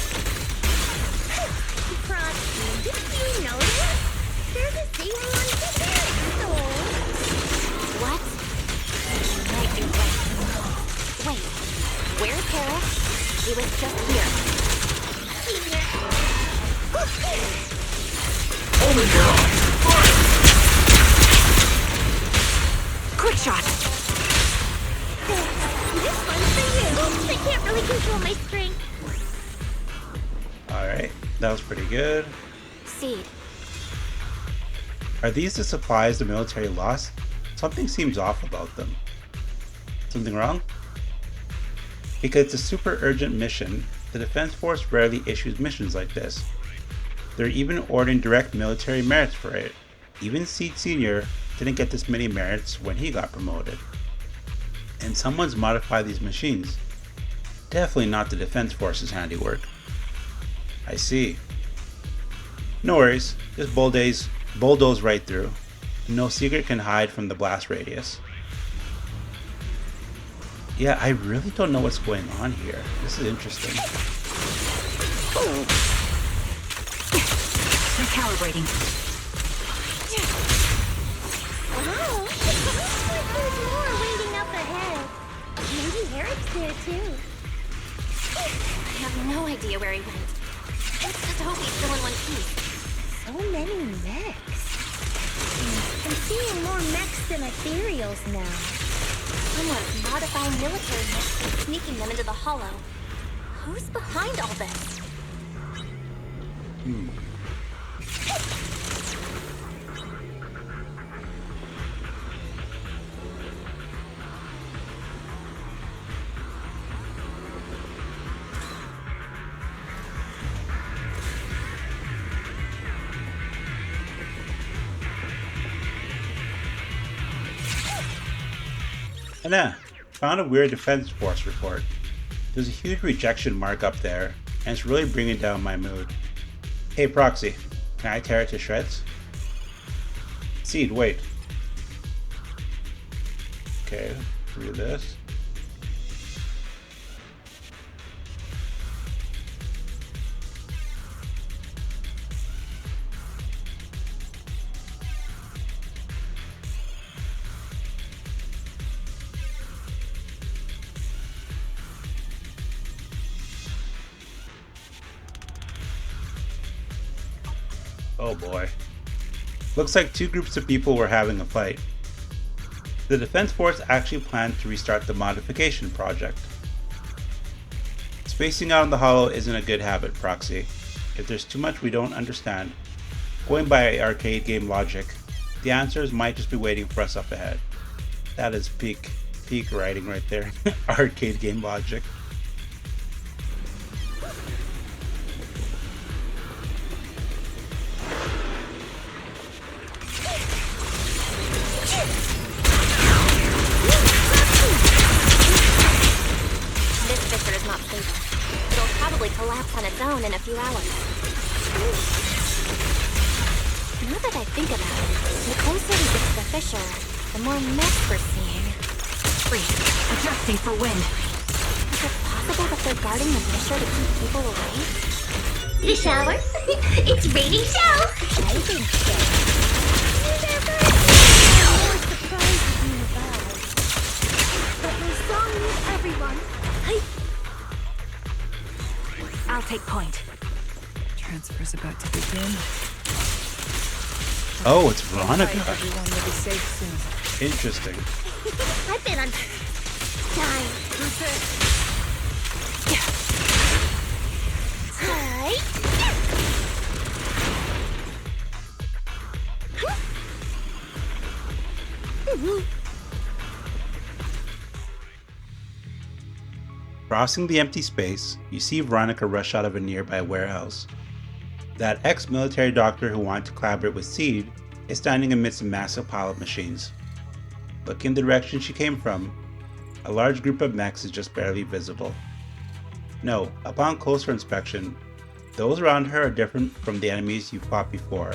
Frosty, didn't you notice? They're the same ones that Eric stole. What? Might be right. Wait, where's Harris? He was just here. Quick shot! This one's for you. I can't really control my strength. Alright, that was pretty good. Seed. Are these the supplies the military lost? Something seems off about them. Something wrong? Because it's a super urgent mission, the Defense Force rarely issues missions like this. They're even ordering direct military merits for it. Even Seed Sr. didn't get this many merits when he got promoted. And someone's modified these machines. Definitely not the Defense Force's handiwork. I see. No worries, just bulldoze right through. No secret can hide from the blast radius. Yeah, I really don't know what's going on here. This is interesting. Recalibrating. Wow, it looks like there's more waiting up ahead. Maybe Eric's there too. I have no idea where he went. Let's just hope he's still in one piece. So many mechs. I'm seeing more mechs than ethereals now. Someone's modifying military mechs and sneaking them into the hollow. Who's behind all this? And found a weird Defense Force report. There's a huge rejection mark up there, and it's really bringing down my mood. Hey Proxy, can I tear it to shreds? Seed, wait. Okay, through this. Oh boy. Looks like two groups of people were having a fight. The Defense Force actually planned to restart the modification project. Spacing out on the holo isn't a good habit, Proxy. If there's too much we don't understand, going by arcade game logic, the answers might just be waiting for us up ahead. That is peak writing right there. Arcade game logic. This fissure is not stable. It'll probably collapse on its own in a few hours. Now that I think about it, the closer we get to the fissure, the more mess we're seeing. Freeze. Adjusting for wind. Is it possible that they're guarding the fissure to keep people away? The shower? It's raining shower! I think so. More surprises me about. But there's song with everyone. I'll take point. Transfer's about to begin. Oh, it's Veronica. Everyone will be safe soon. Interesting. I've been on time. Hi. Crossing the empty space, you see Veronica rush out of a nearby warehouse. That ex-military doctor who wanted to collaborate with Seed is standing amidst a massive pile of machines. Looking the direction she came from, a large group of mechs is just barely visible. No, upon closer inspection, those around her are different from the enemies you fought before.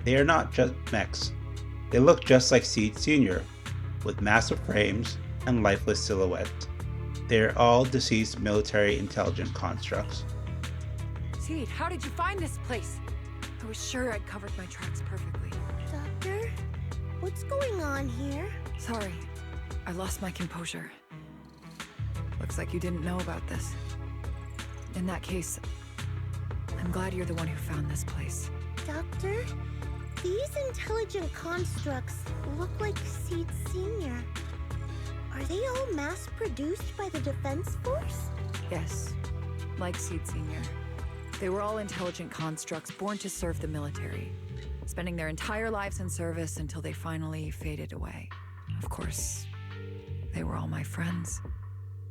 They are not just mechs. They look just like Seed Sr., with massive frames and lifeless silhouettes. They are all deceased military intelligent constructs. Seed, how did you find this place? I was sure I'd covered my tracks perfectly. Doctor, what's going on here? Sorry, I lost my composure. Looks like you didn't know about this. In that case, I'm glad you're the one who found this place. Doctor, these intelligent constructs look like Seed Sr. Are they all mass-produced by the Defense Force? Yes, like Seed Sr. They were all intelligent constructs born to serve the military, spending their entire lives in service until they finally faded away. Of course, they were all my friends.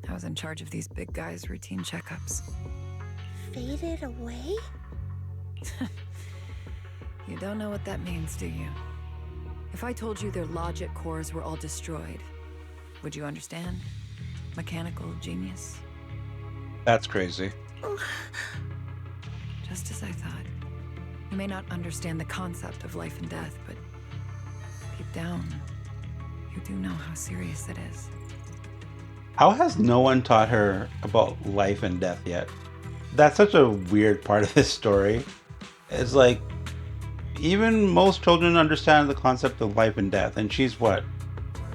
I was in charge of these big guys' routine checkups. Faded away? You don't know what that means, do you? If I told you their logic cores were all destroyed, would you understand? Mechanical genius? That's crazy. Just as I thought. You may not understand the concept of life and death, but deep down, you do know how serious it is. How has no one taught her about life and death yet? That's such a weird part of this story. It's like, even most children understand the concept of life and death, and she's what?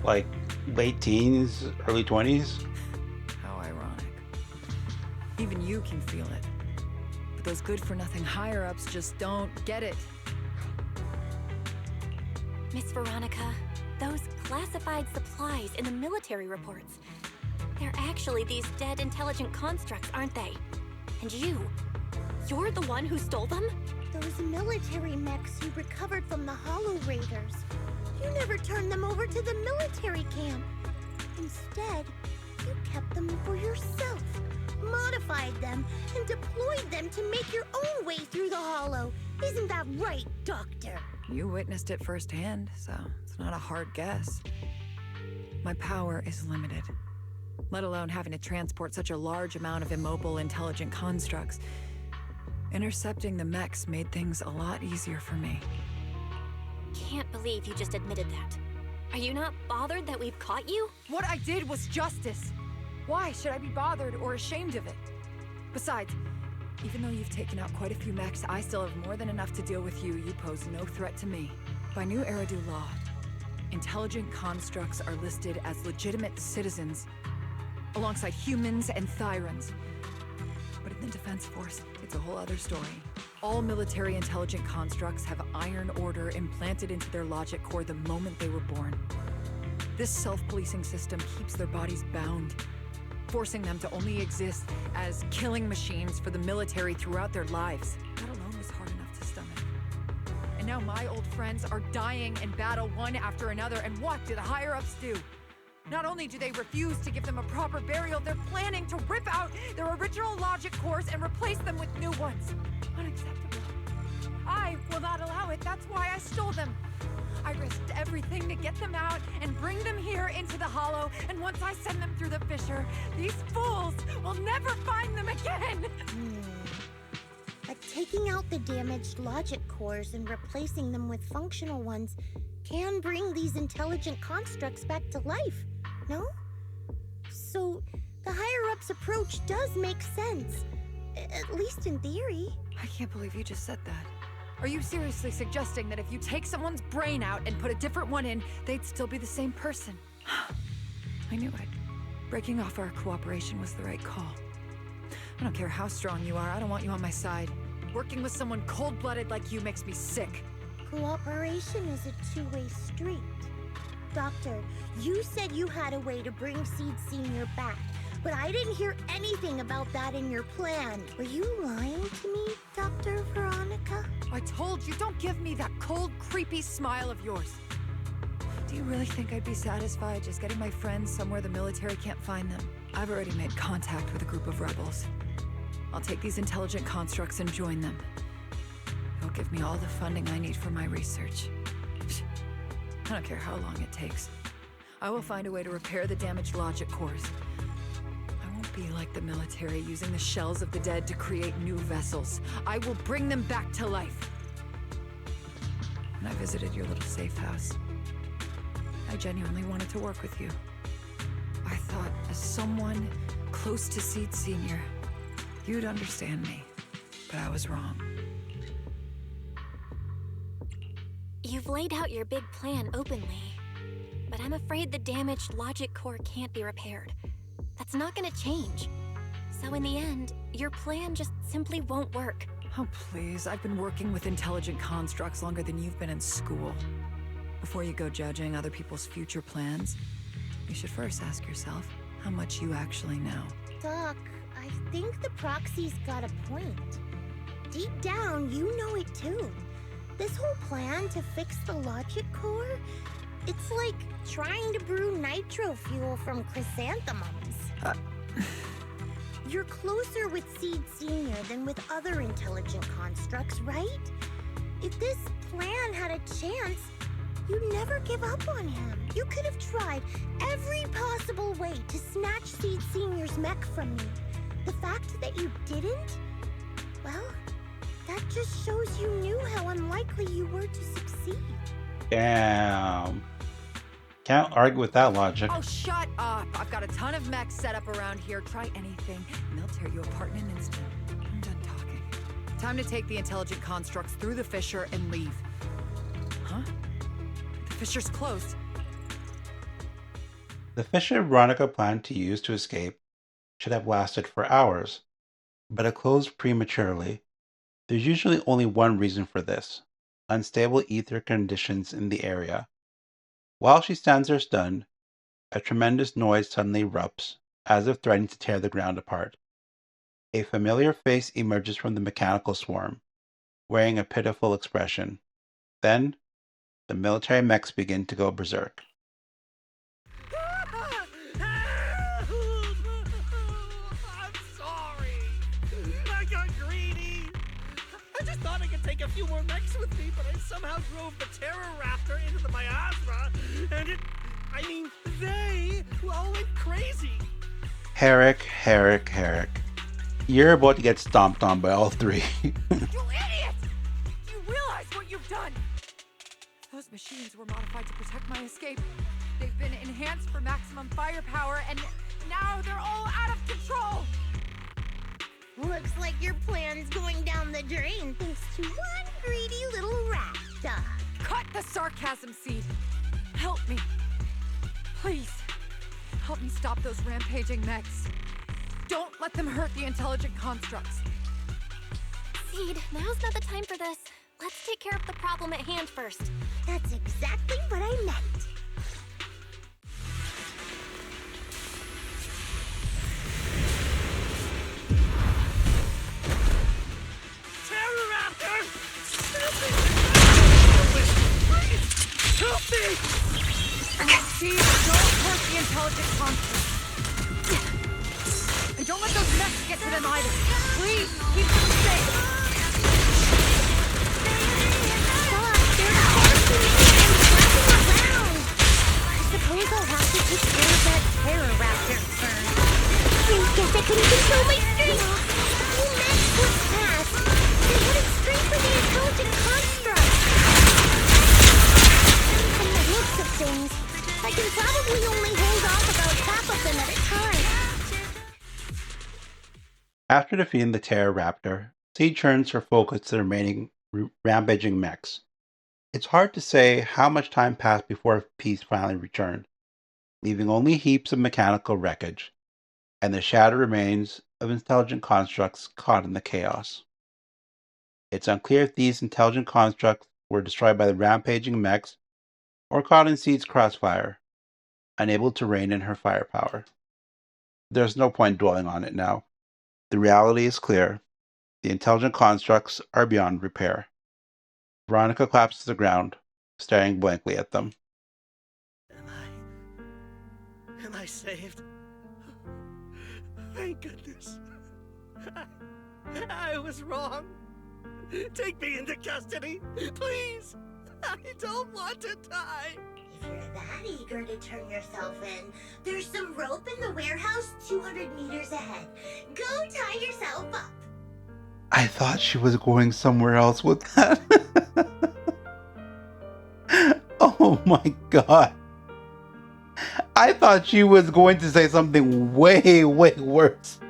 Like, late teens, early 20s? How ironic. Even you can feel it. But those good-for-nothing higher-ups just don't get it. Miss Veronica, those classified supplies in the military reports, they're actually these dead intelligent constructs, aren't they? And you're the one who stole them? Those military mechs you recovered from the Hollow Raiders. You never turned them over to the military camp. Instead, you kept them for yourself, modified them, and deployed them to make your own way through the Hollow. Isn't that right, Doctor? You witnessed it firsthand, so it's not a hard guess. My power is limited, let alone having to transport such a large amount of immobile, intelligent constructs. Intercepting the mechs made things a lot easier for me. Can't believe you just admitted that. Are you not bothered that we've caught you? What I did was justice. Why should I be bothered or ashamed of it? Besides, even though you've taken out quite a few mechs, I still have more than enough to deal with you. You pose no threat to me. By new Eridu law, intelligent constructs are listed as legitimate citizens, alongside humans and Thyrans. But in the Defense Force, it's a whole other story. All military intelligent constructs have iron order implanted into their logic core the moment they were born. This self-policing system keeps their bodies bound, forcing them to only exist as killing machines for the military throughout their lives. That alone was hard enough to stomach. And now my old friends are dying in battle one after another, and what do the higher-ups do? Not only do they refuse to give them a proper burial, they're planning to rip out their original logic cores and replace them with new ones. Unacceptable. I will not allow it. That's why I stole them. I risked everything to get them out and bring them here into the Hollow, and once I send them through the fissure, these fools will never find them again! But taking out the damaged logic cores and replacing them with functional ones can bring these intelligent constructs back to life, no? So, the higher-ups approach does make sense, at least in theory. I can't believe you just said that. Are you seriously suggesting that if you take someone's brain out and put a different one in, they'd still be the same person? I knew it. Breaking off our cooperation was the right call. I don't care how strong you are, I don't want you on my side. Working with someone cold-blooded like you makes me sick. Cooperation is a two-way street. Doctor, you said you had a way to bring Seed Senior back, but I didn't hear anything about that in your plan. Were you lying to me, Dr. Veronica? I told you, don't give me that cold, creepy smile of yours. Do you really think I'd be satisfied just getting my friends somewhere the military can't find them? I've already made contact with a group of rebels. I'll take these intelligent constructs and join them. They'll give me all the funding I need for my research. I don't care how long it takes. I will find a way to repair the damaged logic cores. I won't be like the military, using the shells of the dead to create new vessels. I will bring them back to life. When I visited your little safe house, I genuinely wanted to work with you. I thought, as someone close to Seed Senior, you'd understand me, but I was wrong. You've laid out your big plan openly, but I'm afraid the damaged logic core can't be repaired. That's not gonna change. So in the end, your plan just simply won't work. Oh, please. I've been working with intelligent constructs longer than you've been in school. Before you go judging other people's future plans, you should first ask yourself how much you actually know. Doc, I think the proxy's got a point. Deep down, you know it too. This whole plan to fix the logic core, it's like trying to brew nitro fuel from chrysanthemums. You're closer with Seed Senior than with other intelligent constructs, right? If this plan had a chance, you'd never give up on him. You could have tried every possible way to snatch Seed Senior's mech from me. The fact that you didn't, well, that just shows you knew how unlikely you were to succeed. Damn. Can't argue with that logic. Oh, shut up! I've got a ton of mechs set up around here. Try anything, and they'll tear you apart in an instant. I'm done talking. Time to take the intelligent constructs through the fissure and leave. Huh? The fissure's closed. The fissure Veronica planned to use to escape should have lasted for hours, but it closed prematurely. There's usually only one reason for this: unstable ether conditions in the area. While she stands there stunned, a tremendous noise suddenly erupts, as if threatening to tear the ground apart. A familiar face emerges from the mechanical swarm, wearing a pitiful expression. Then, the military mechs begin to go berserk. I'm sorry. I got greedy. I just thought I could take a few more mechs with me, but I somehow drove the Terror Raptor into the miasma, and they all went crazy. Herrick. You're about to get stomped on by all three. You idiot! Do you realize what you've done? Those machines were modified to protect my escape. They've been enhanced for maximum firepower, and now they're all out of control! Looks like your plan's going down the drain thanks to one greedy little rat dog. Cut the sarcasm, Seed. Help me. Please. Help me stop those rampaging mechs. Don't let them hurt the intelligent constructs. Seed, now's not the time for this. Let's take care of the problem at hand first. That's exactly what I meant. Seed, don't hurt the intelligent constructs. And don't let those mechs get to them either. Please, keep them safe. I suppose I'll have to take care of that terror raptor first. I guess I couldn't control my strength. Two mechs would pass. They wouldn't strengthen the intelligent construct. From the looks of things, I can probably only hold off about half of them at a time. After defeating the Terror Raptor, Seed turns her focus to the remaining rampaging mechs. It's hard to say how much time passed before peace finally returned, leaving only heaps of mechanical wreckage and the shattered remains of intelligent constructs caught in the chaos. It's unclear if these intelligent constructs were destroyed by the rampaging mechs or caught in Seed's crossfire, unable to rein in her firepower. There's no point dwelling on it now. The reality is clear. The intelligent constructs are beyond repair. Veronica collapses to the ground, staring blankly at them. Am I saved? Thank goodness. I was wrong. Take me into custody, please. I don't want to die. If you're that eager to turn yourself in, there's some rope in the warehouse 200 meters ahead. Go tie yourself up. I thought she was going somewhere else with that. Oh my god. I thought she was going to say something way, way worse.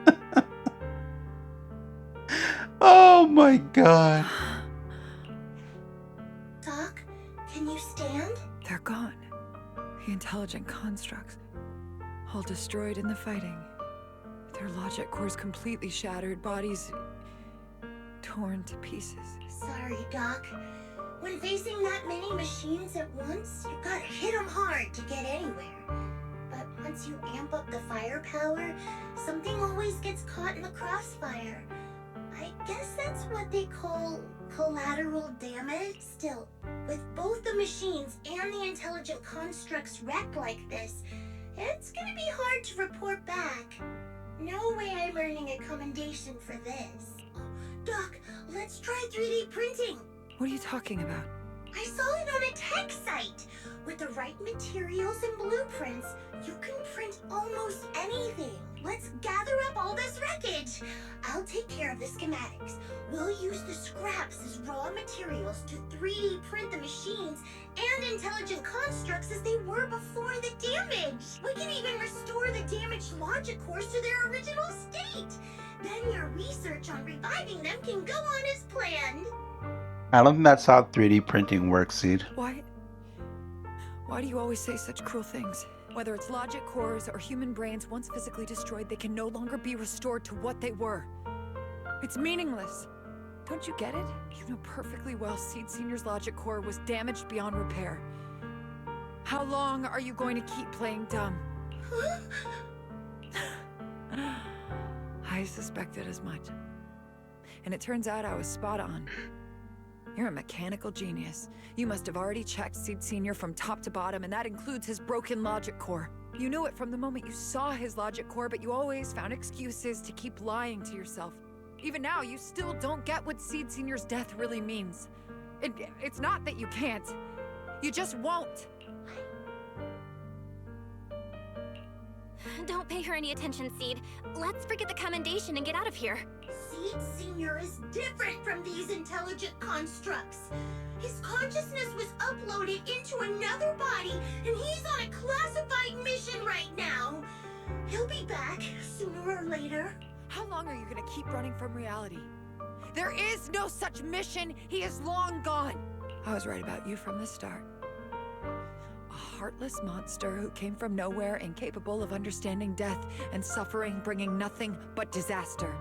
Oh my god. Doc, can you stand? They're gone. The intelligent constructs. All destroyed in the fighting. Their logic cores completely shattered, bodies torn to pieces. Sorry, Doc. When facing that many machines at once, you gotta hit them hard to get anywhere. But once you amp up the firepower, something always gets caught in the crossfire. I guess that's what they call collateral damage. Still, with both the machines and the intelligent constructs wrecked like this, it's gonna be hard to report back. No way I'm earning a commendation for this. Doc, let's try 3D printing. What are you talking about? I saw it on a tech site. With the right materials and blueprints, you can print almost anything. Let's gather up all this wreckage. I'll take care of the schematics. We'll use the scraps as raw materials to 3D print the machines and intelligent constructs as they were before the damage. We can even restore the damaged logic cores to their original state. Then your research on reviving them can go on as planned. I don't think that's how 3D printing works, Seed. Why do you always say such cruel things? Whether it's logic cores or human brains, once physically destroyed, they can no longer be restored to what they were. It's meaningless. Don't you get it? You know perfectly well Seed Senior's logic core was damaged beyond repair. How long are you going to keep playing dumb? I suspected as much. And it turns out I was spot on. You're a mechanical genius. You must have already checked Seed Senior from top to bottom, and that includes his broken logic core. You knew it from the moment you saw his logic core, but you always found excuses to keep lying to yourself. Even now, you still don't get what Seed Senior's death really means. It's not that you can't. You just won't. Don't pay her any attention, Seed. Let's forget the commendation and get out of here. Seed Senior is different from these intelligent constructs. His consciousness was uploaded into another body, and he's on a classified mission right now. He'll be back sooner or later. How long are you gonna keep running from reality? There is no such mission. He is long gone. I was right about you from the start. A heartless monster who came from nowhere, incapable of understanding death and suffering, bringing nothing but disaster.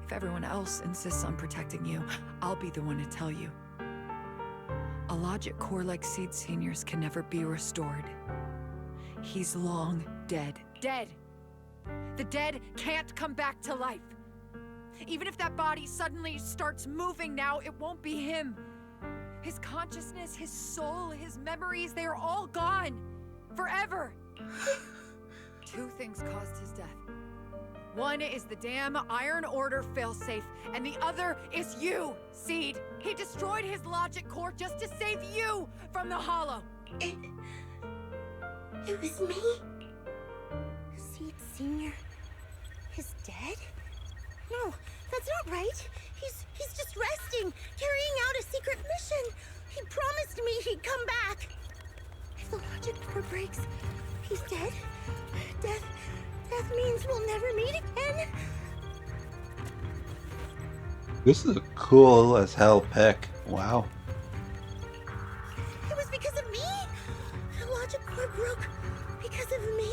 If everyone else insists on protecting you, I'll be the one to tell you. A logic core like Seed Senior's can never be restored. He's long dead. Dead! The dead can't come back to life. Even if that body suddenly starts moving now, it won't be him. His consciousness, his soul, his memories, they are all gone. Forever. 2 things caused his death. One is the damn Iron Order failsafe, and the other is you, Seed. He destroyed his logic core just to save you from the Hollow. It was me? Seed Senior is dead? No, that's not right. He's just resting, carrying out a secret mission. He promised me he'd come back. If the logic core breaks, he's dead. Death means we'll never meet again. This is a cool as hell pick. Wow. It was because of me. The logic core broke because of me.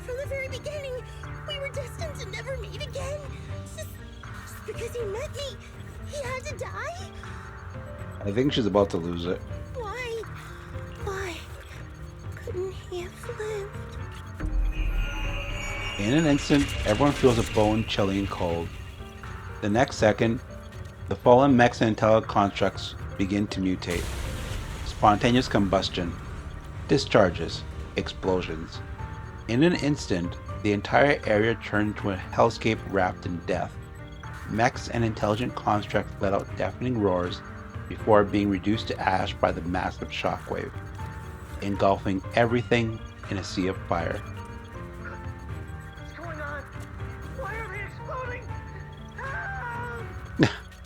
From the very beginning, we were destined to never meet again. Just because he met me, he had to die? I think she's about to lose it. Why? Why couldn't he have lived? In an instant, everyone feels a bone-chilling cold. The next second, the fallen mechs and intelligent constructs begin to mutate. Spontaneous combustion, discharges, explosions. In an instant, the entire area turned to a hellscape wrapped in death. Mechs and intelligent constructs let out deafening roars before being reduced to ash by the massive shockwave, engulfing everything in a sea of fire.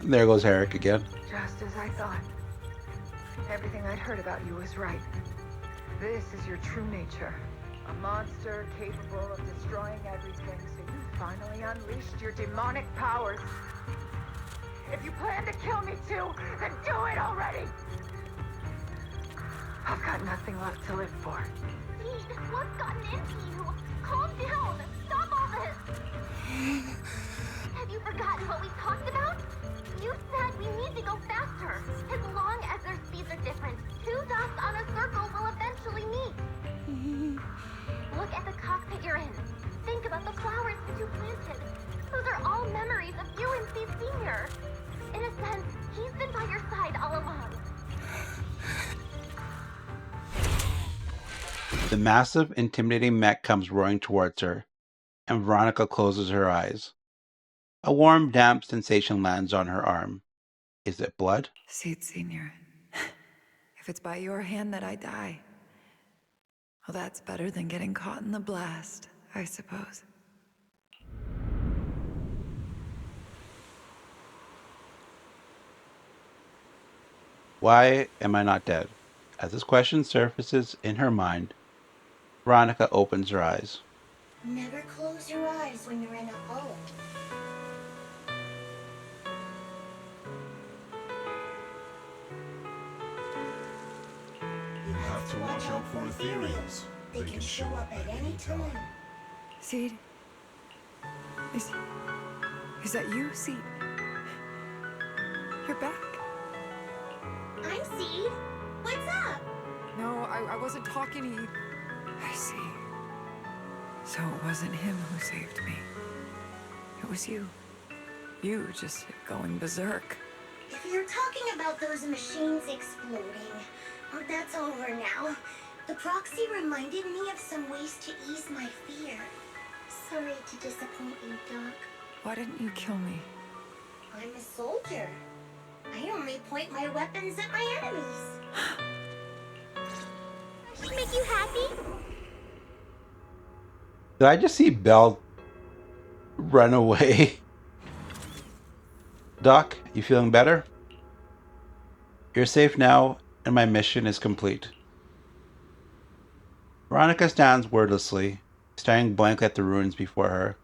There goes Herrick again. Just as I thought. Everything I'd heard about you was right. This is your true nature. A monster capable of destroying everything, so you finally unleashed your demonic powers. If you plan to kill me too, then do it already! I've got nothing left to live for. Seed, what's gotten into you? Calm down. Stop all this. Have you forgotten what we talked about? You said we need to go faster. As long as their speeds are different, 2 dots on a circle will eventually meet. Look at the cockpit you're in. Think about the flowers that you planted. Those are all memories of you and Seed Senior. In a sense, he's been by your side all along. The massive, intimidating mech comes roaring towards her, and Veronica closes her eyes. A warm, damp sensation lands on her arm. Is it blood? Seed Senior, if it's by your hand that I die, well, that's better than getting caught in the blast, I suppose. Why am I not dead? As this question surfaces in her mind, Veronica opens her eyes. Never close your eyes when you're in a hole. You have to watch out for ethereals. They can show up at any time. Seed? Is that you, Seed? You're back. I'm Seed. What's up? No, I wasn't talking to you. I see. So it wasn't him who saved me. It was you. You just going berserk. If you're talking about those machines exploding, oh, that's over now. The proxy reminded me of some ways to ease my fear. Sorry to disappoint you, Doc. Why didn't you kill me? I'm a soldier. I only point my weapons at my enemies. Make you happy? Did I just see Belle run away? Doc, you feeling better? You're safe now, and my mission is complete. Veronica stands wordlessly, staring blankly at the ruins before her.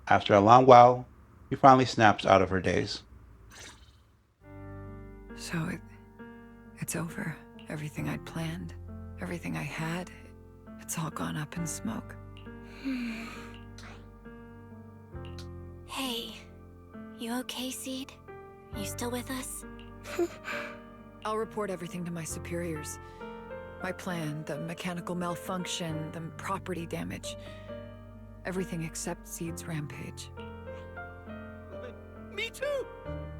After a long while, she finally snaps out of her daze. So it's over. Everything I'd planned, everything I had, it's all gone up in smoke. Hey, you okay, Seed? You still with us? I'll report everything to my superiors. My plan, the mechanical malfunction, the property damage. Everything except Seed's rampage. Me too!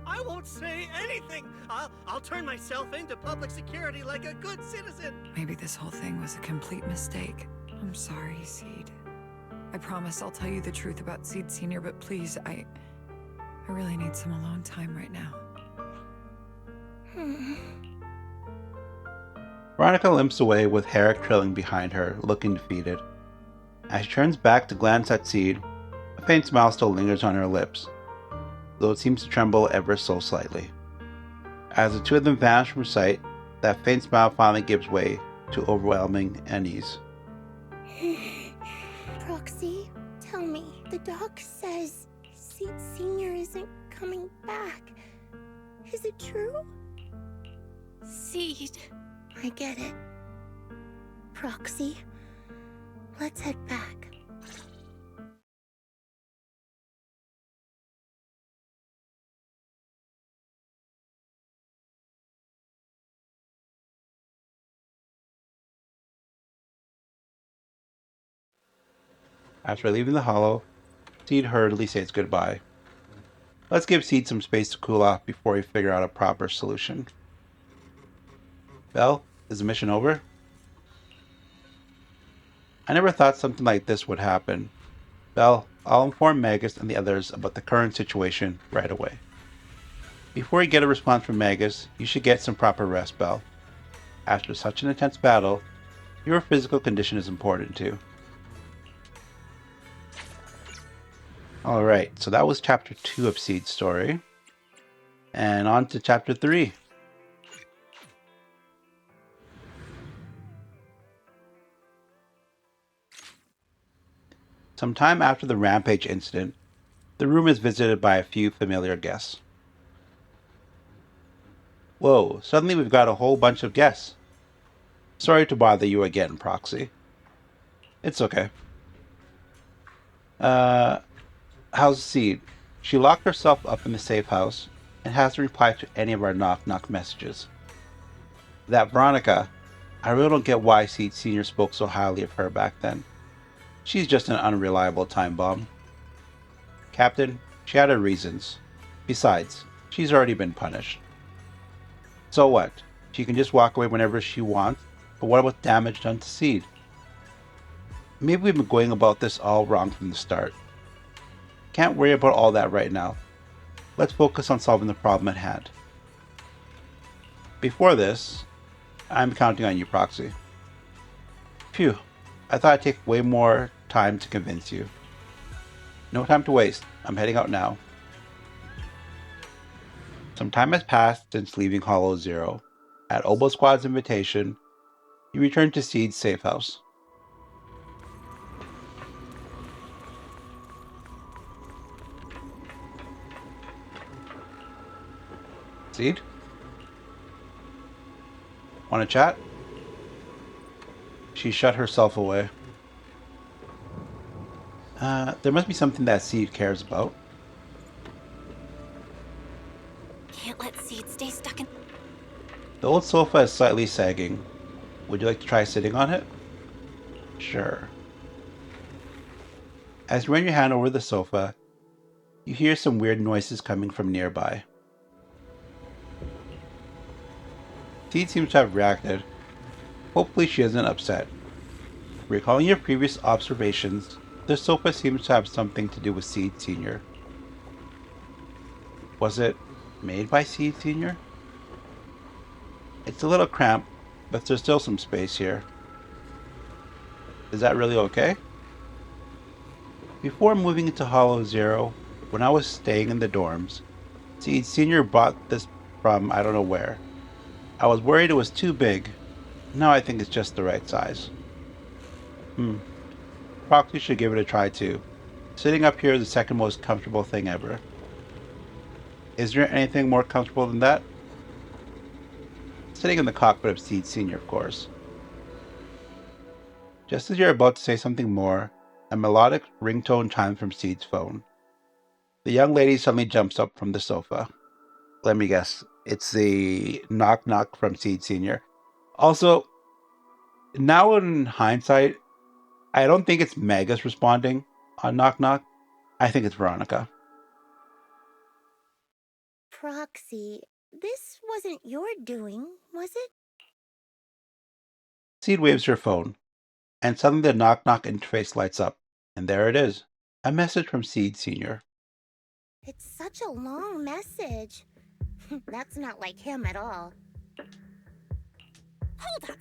I won't say anything! I'll turn myself into public security like a good citizen! Maybe this whole thing was a complete mistake. I'm sorry, Seed. I promise I'll tell you the truth about Seed Sr., but please, I really need some alone time right now. Veronica limps away with Herrick trailing behind her, looking defeated. As she turns back to glance at Seed, a faint smile still lingers on her lips, though it seems to tremble ever so slightly. As the two of them vanish from sight, that faint smile finally gives way to overwhelming unease. Proxy, tell me, the doc says Seed Sr. isn't coming back. Is it true? Seed. I get it. Proxy, let's head back. After leaving the hollow, Seed hurriedly says goodbye. Let's give Seed some space to cool off before we figure out a proper solution. Belle, is the mission over? I never thought something like this would happen. Belle, I'll inform Magus and the others about the current situation right away. Before you get a response from Magus, you should get some proper rest, Belle. After such an intense battle, your physical condition is important too. Alright, so that was chapter 2 of Seed's story. And on to chapter 3. Sometime after the Rampage incident, the room is visited by a few familiar guests. Whoa, suddenly we've got a whole bunch of guests. Sorry to bother you again, Proxy. It's okay. How's Seed? She locked herself up in the safe house and hasn't replied to any of our knock-knock messages. That Veronica, I really don't get why Seed Sr. spoke so highly of her back then. She's just an unreliable time bomb. Captain, she had her reasons. Besides, she's already been punished. So what? She can just walk away whenever she wants, but what about damage done to Seed? Maybe we've been going about this all wrong from the start. Can't worry about all that right now. Let's focus on solving the problem at hand. Before this, I'm counting on you, Proxy. Phew, I thought I'd take way more time to convince you. No time to waste. I'm heading out now. Some time has passed since leaving Hollow Zero. At Obo Squad's invitation, you return to Seed's safe house. Seed? Want to chat? She shut herself away. There must be something that Seed cares about. Can't let Seed stay stuck in... The old sofa is slightly sagging. Would you like to try sitting on it? Sure. As you run your hand over the sofa, you hear some weird noises coming from nearby. Seed seems to have reacted. Hopefully she isn't upset. Recalling your previous observations, the sofa seems to have something to do with Seed Sr. Was it made by Seed Sr.? It's a little cramped, but there's still some space here. Is that really okay? Before moving into Hollow Zero, when I was staying in the dorms, Seed Sr. bought this from I don't know where. I was worried it was too big. Now I think it's just the right size. Proxy should give it a try too. Sitting up here is the second most comfortable thing ever. Is there anything more comfortable than that? sitting in the cockpit of Seed Senior, of course. Just as you're about to say something more, a melodic ringtone chimes from Seed's phone. The young lady suddenly jumps up from the sofa. Let me guess. It's the knock knock from Seed Senior. Also, now in hindsight, I don't think it's Megas responding on knock knock. I think it's Veronica. Proxy, this wasn't your doing, was it? Seed waves her phone, and suddenly the knock knock interface lights up. And there it is. A message from Seed Senior. It's such a long message. That's not like him at all. Hold up!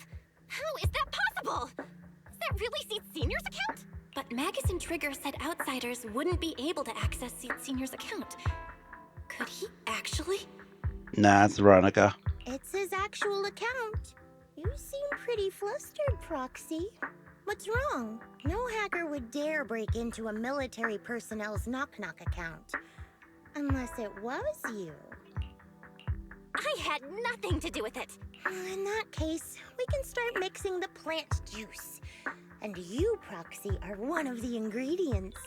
How is that possible? Is that really Seed Senior's account? But Magus and Trigger said outsiders wouldn't be able to access Seed Senior's account. Could he actually? Nah, it's Veronica. It's his actual account. You seem pretty flustered, Proxy. What's wrong? No hacker would dare break into a military personnel's knock-knock account. Unless it was you. I had nothing to do with it. In that case, we can start mixing the plant juice. And you, Proxy, are one of the ingredients.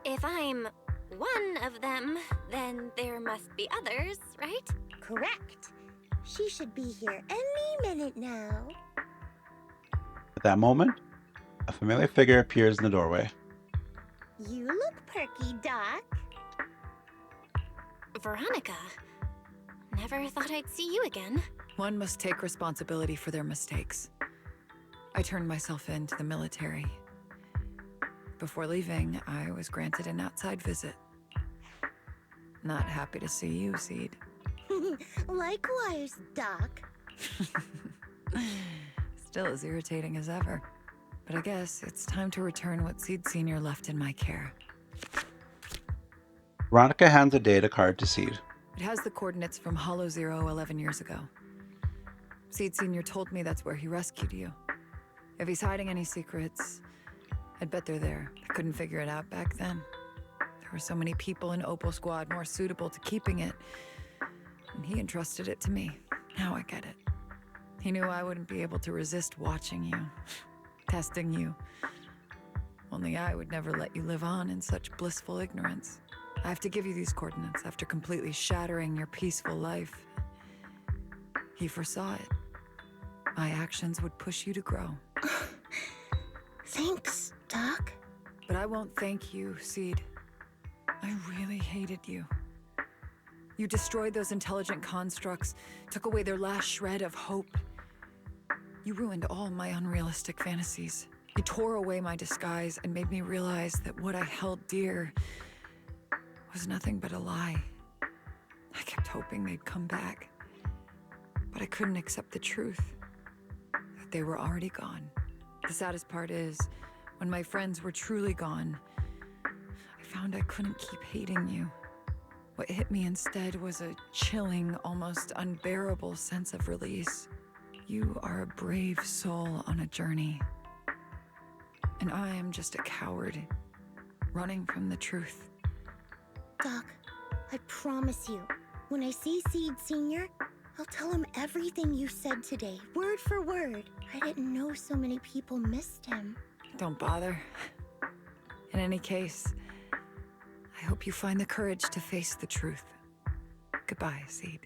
If I'm one of them, then there must be others, right? Correct. She should be here any minute now. At that moment, a familiar figure appears in the doorway. You look perky, Doc. Veronica. Never thought I'd see you again. One must take responsibility for their mistakes. I turned myself in to the military. Before leaving, I was granted an outside visit. Not happy to see you, Seed. Likewise, Doc. Still as irritating as ever. But I guess it's time to return what Seed Senior left in my care. Veronica hands a data card to Seed. It has the coordinates from Hollow Zero 11 years ago. Seed Senior told me that's where he rescued you. If he's hiding any secrets, I'd bet they're there. I couldn't figure it out back then. There were so many people in Opal Squad more suitable to keeping it. And he entrusted it to me. Now I get it. He knew I wouldn't be able to resist watching you, testing you. Only I would never let you live on in such blissful ignorance. I have to give you these coordinates after completely shattering your peaceful life. He foresaw it. My actions would push you to grow. Thanks, Doc. But I won't thank you, Seed. I really hated you. You destroyed those intelligent constructs, took away their last shred of hope. You ruined all my unrealistic fantasies. You tore away my disguise and made me realize that what I held dear was nothing but a lie. I kept hoping they'd come back, but I couldn't accept the truth, that they were already gone. The saddest part is, when my friends were truly gone, I found I couldn't keep hating you. What hit me instead was a chilling, almost unbearable sense of release. You are a brave soul on a journey, and I am just a coward, running from the truth. Doc, I promise you, when I see Seed Senior, I'll tell him everything you said today, word for word. I didn't know so many people missed him. Don't bother. In any case, I hope you find the courage to face the truth. Goodbye, Seed.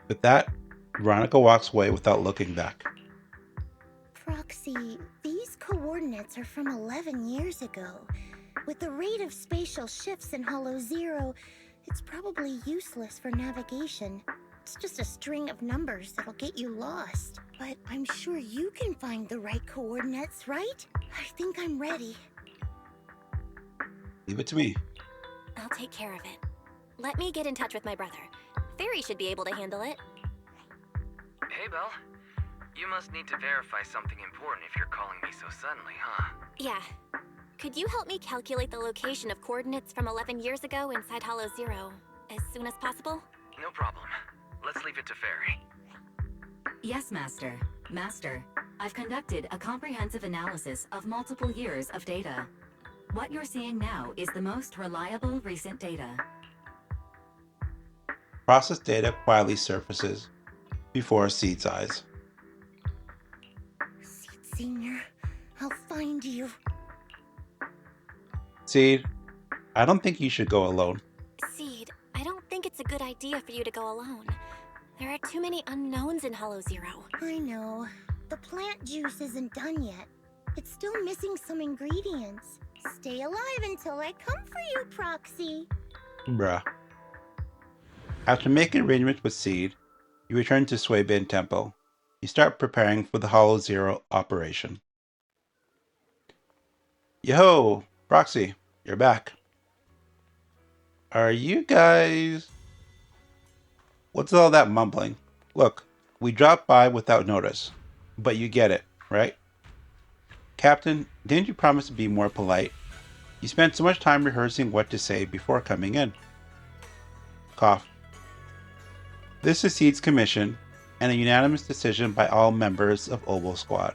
With that, Veronica walks away without looking back. Proxy, these coordinates are from 11 years ago. With the rate of spatial shifts in Hollow Zero, it's probably useless for navigation. It's just a string of numbers that'll get you lost. But I'm sure you can find the right coordinates, right? I think I'm ready. Leave it to me. I'll take care of it. Let me get in touch with my brother. Fairy should be able to handle it. Hey, Belle. You must need to verify something important if you're calling me so suddenly, huh? Yeah. Could you help me calculate the location of coordinates from 11 years ago inside Hollow Zero as soon as possible? No problem. Let's leave it to Fairy. Yes, Master. Master, I've conducted a comprehensive analysis of multiple years of data. What you're seeing now is the most reliable recent data. processed data quietly surfaces before Seed's eyes. Seed Senior, I'll find you. Seed, I don't think you should go alone. Seed, I don't think it's a good idea for you to go alone. There are too many unknowns in Hollow Zero. I know. The plant juice isn't done yet. It's still missing some ingredients. Stay alive until I come for you, Proxy. Bruh. After making arrangements with Seed, you return to Suibin Temple. You start preparing for the Hollow Zero operation. Yo, Proxy, you're back. Are you guys... What's all that mumbling? Look, we dropped by without notice, but you get it, right? Captain, didn't you promise to be more polite? You spent so much time rehearsing what to say before coming in. Cough. This is Seed's commission, and a unanimous decision by all members of Oboe Squad.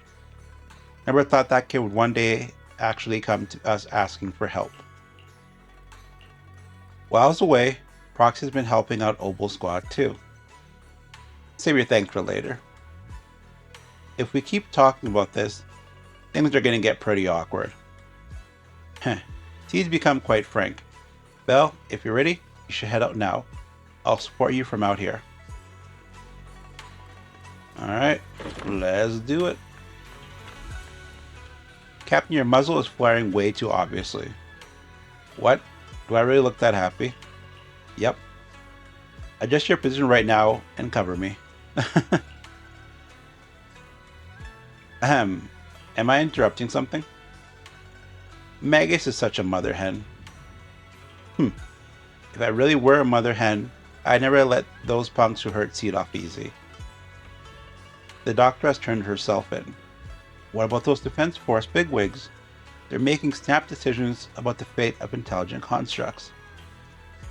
Never thought that kid would one day actually come to us asking for help. While I was away, Proxy's been helping out Oboe Squad too. Save your thanks for later. If we keep talking about this, things are going to get pretty awkward. Heh. Seed's become quite frank. Belle, if you're ready, you should head out now. I'll support you from out here. Alright, let's do it. Captain, your muzzle is flaring way too obviously. What? Do I really look that happy? Yep. Adjust your position right now and cover me. Ahem. Am I interrupting something? Magus is such a mother hen. If I really were a mother hen, I'd never let those punks who hurt Seed off easy. The doctor has turned herself in. What about those Defense Force bigwigs? They're making snap decisions about the fate of intelligent constructs.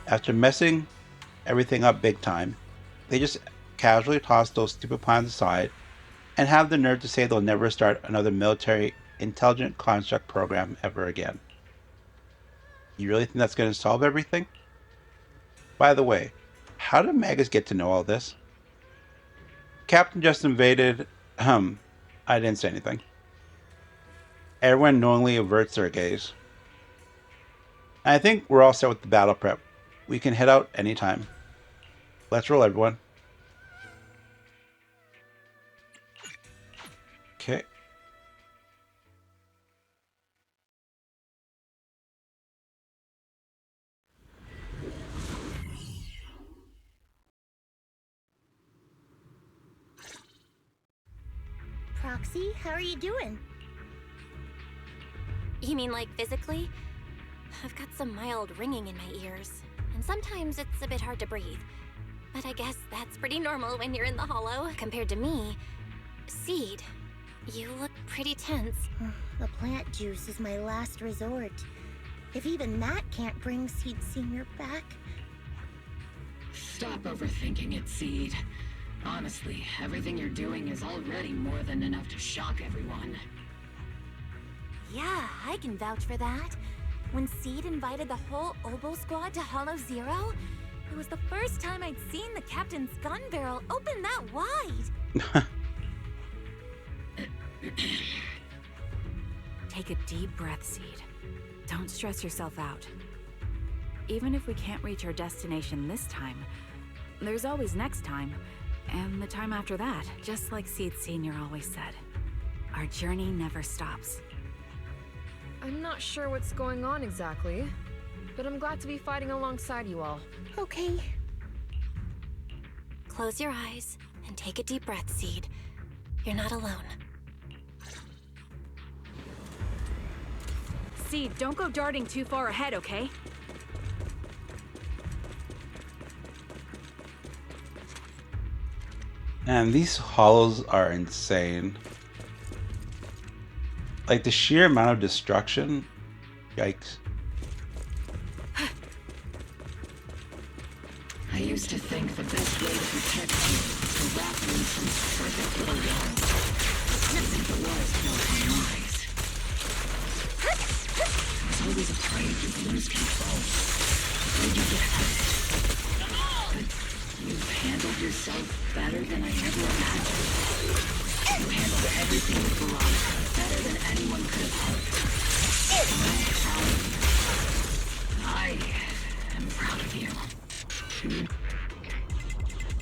After messing everything up big time, they just casually toss those stupid plans aside and have the nerve to say they'll never start another military intelligent construct program ever again. You really think that's going to solve everything? By the way, how did Magus get to know all this? Captain just invaded... I didn't say anything. Everyone knowingly averts their gaze. I think we're all set with the battle prep. We can head out anytime. Let's roll, everyone. Okay. Proxy, how are you doing? You mean like physically? I've got some mild ringing in my ears, and sometimes it's a bit hard to breathe. But I guess that's pretty normal when you're in the Hollow. Compared to me, Seed, you look pretty tense. The plant juice is my last resort. If even that can't bring Seed Senior back... Stop overthinking it, Seed. Honestly, everything you're doing is already more than enough to shock everyone. Yeah, I can vouch for that. When Seed invited the whole Oboe Squad to Hollow Zero, it was the first time I'd seen the captain's gun barrel open that wide. Take a deep breath, Seed. Don't stress yourself out. Even if we can't reach our destination this time, there's always next time, and the time after that. Just like Seed Senior always said, our journey never stops. I'm not sure what's going on exactly, but I'm glad to be fighting alongside you all. Okay. Close your eyes and take a deep breath, Seed. You're not alone. Seed, don't go darting too far ahead, okay? And these hollows are insane. Like the sheer amount of destruction. Yikes. I used to think the best way to protect you was to wrap you in some perfect little walls. I think the walls built on lies. I was always afraid you'd lose control. Afraid you'd get hurt. But yourself better than I ever imagined. You handled everything with Veronica better than anyone could have hoped. I'm proud of you. I am proud of you.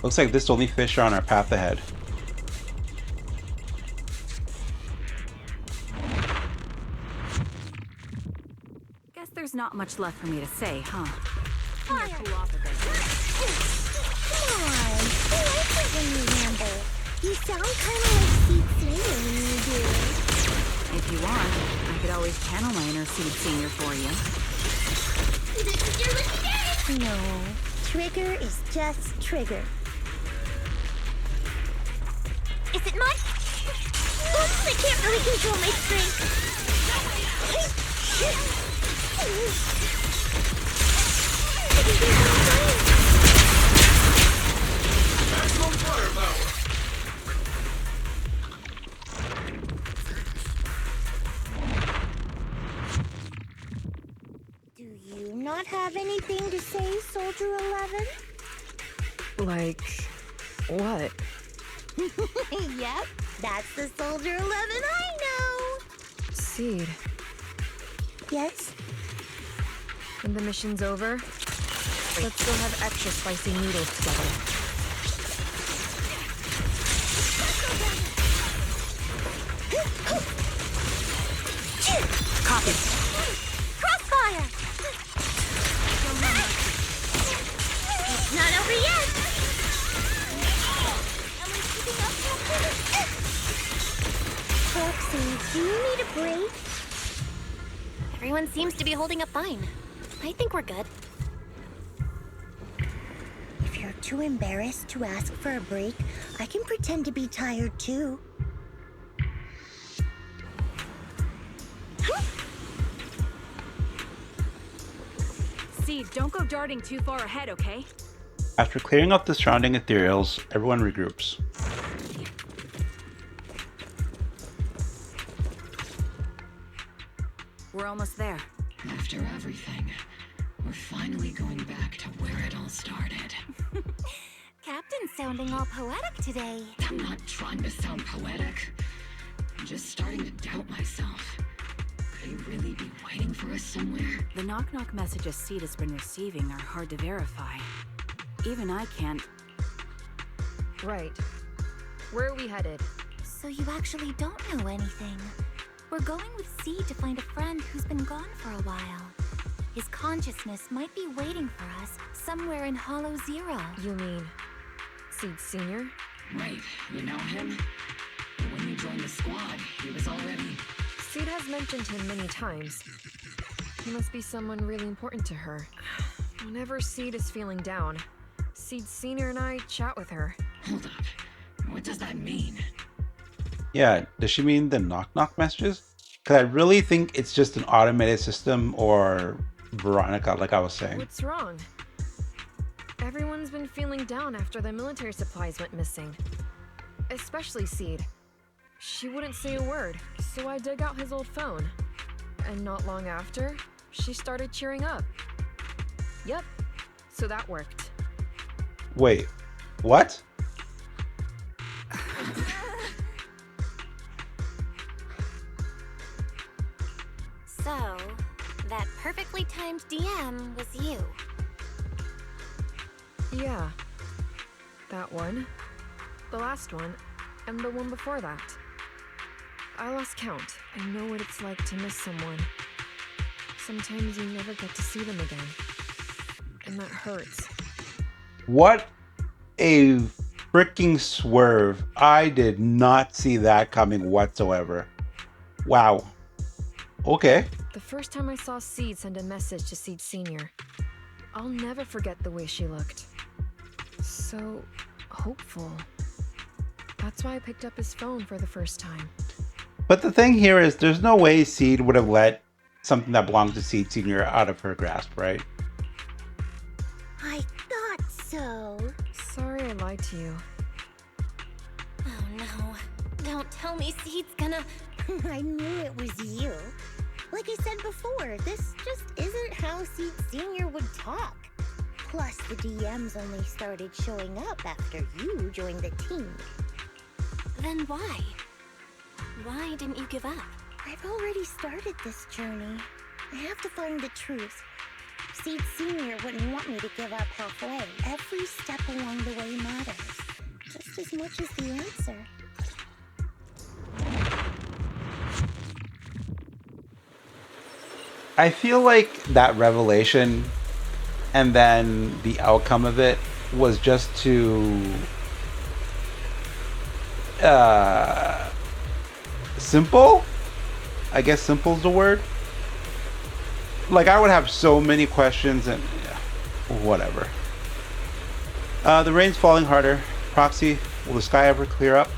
Looks like this only fish are on our path ahead. Guess there's not much left for me to say, huh? Fire. Come on. I like it when you ramble. You sound kind of like Seed Senior when you do. If you want, I could always channel my inner Seed Senior for you. This is your lucky day! No. Trigger is just Trigger. Is it mine? Oops, I can't really control my strength. Maximum firepower! Do you not have anything to say, Soldier 11? Like, what? Yep, that's the Soldier 11 I know! Seed, Yes? when the mission's over, let's go have extra spicy noodles together. Copy. Crossfire! It's not over yet! Am I keeping up, Captain? Foxy, do you need a break? Everyone seems to be holding up fine. I think we're good. If you're too embarrassed to ask for a break, I can pretend to be tired too. Seed, don't go darting too far ahead, okay? After clearing up the surrounding ethereals, everyone regroups. We're almost there. After everything, we're finally going back to where it all started. Captain's sounding all poetic today. I'm not trying to sound poetic. I'm just starting to doubt myself. Could he really be waiting for us somewhere? The knock-knock messages Seed has been receiving are hard to verify. Even I can't. Right. Where are we headed? So you actually don't know anything. We're going with Seed to find a friend who's been gone for a while. His consciousness might be waiting for us somewhere in Hollow Zero. You mean Seed Senior? Right, you know him? When you joined the squad, he was already... Seed has mentioned him many times. He must be someone really important to her. Whenever Seed is feeling down, Seed Senior and I chat with her. Hold up. What does that mean? Yeah, does she mean the knock-knock messages? Because I really think it's just an automated system or Veronica, like I was saying. What's wrong? Everyone's been feeling down after the military supplies went missing. Especially Seed. She wouldn't say a word, so I dug out his old phone. And not long after, she started cheering up. Yep, so that worked. Wait, what? So, that perfectly timed DM was you. Yeah. That one, the last one, and the one before that. I lost count. I know what it's like to miss someone. Sometimes you never get to see them again. And that hurts. What a freaking swerve. I did not see that coming whatsoever. Wow. Okay. The first time I saw Seed send a message to Seed Senior, I'll never forget the way she looked. So hopeful. That's why I picked up his phone for the first time. But the thing here is there's no way Seed would have let something that belonged to Seed Senior out of her grasp, right? I thought so. Sorry I lied to you. Oh no. Don't tell me Seed's gonna... I knew it was you. Like I said before, this just isn't how Seed Senior would talk. Plus, the DMs only started showing up after you joined the team. Then why? Why didn't you give up? I've already started this journey. I have to find the truth. Seed Senior wouldn't want me to give up halfway. Every step along the way matters, just as much as the answer. I feel like that revelation and then the outcome of it was just too simple. I guess simple's the word. Like, I would have so many questions and yeah, whatever. The rain's falling harder. Proxy, will the sky ever clear up?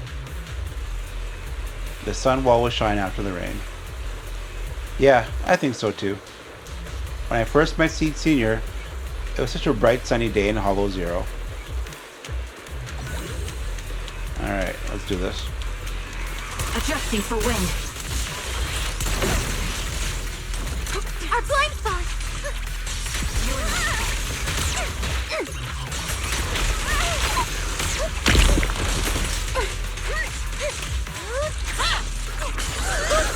The sun will always shine after the rain. Yeah, I think so too. When I first met Seed Senior, it was such a bright sunny day in Hollow Zero. Alright, let's do this. Adjusting for wind. Our blind spot!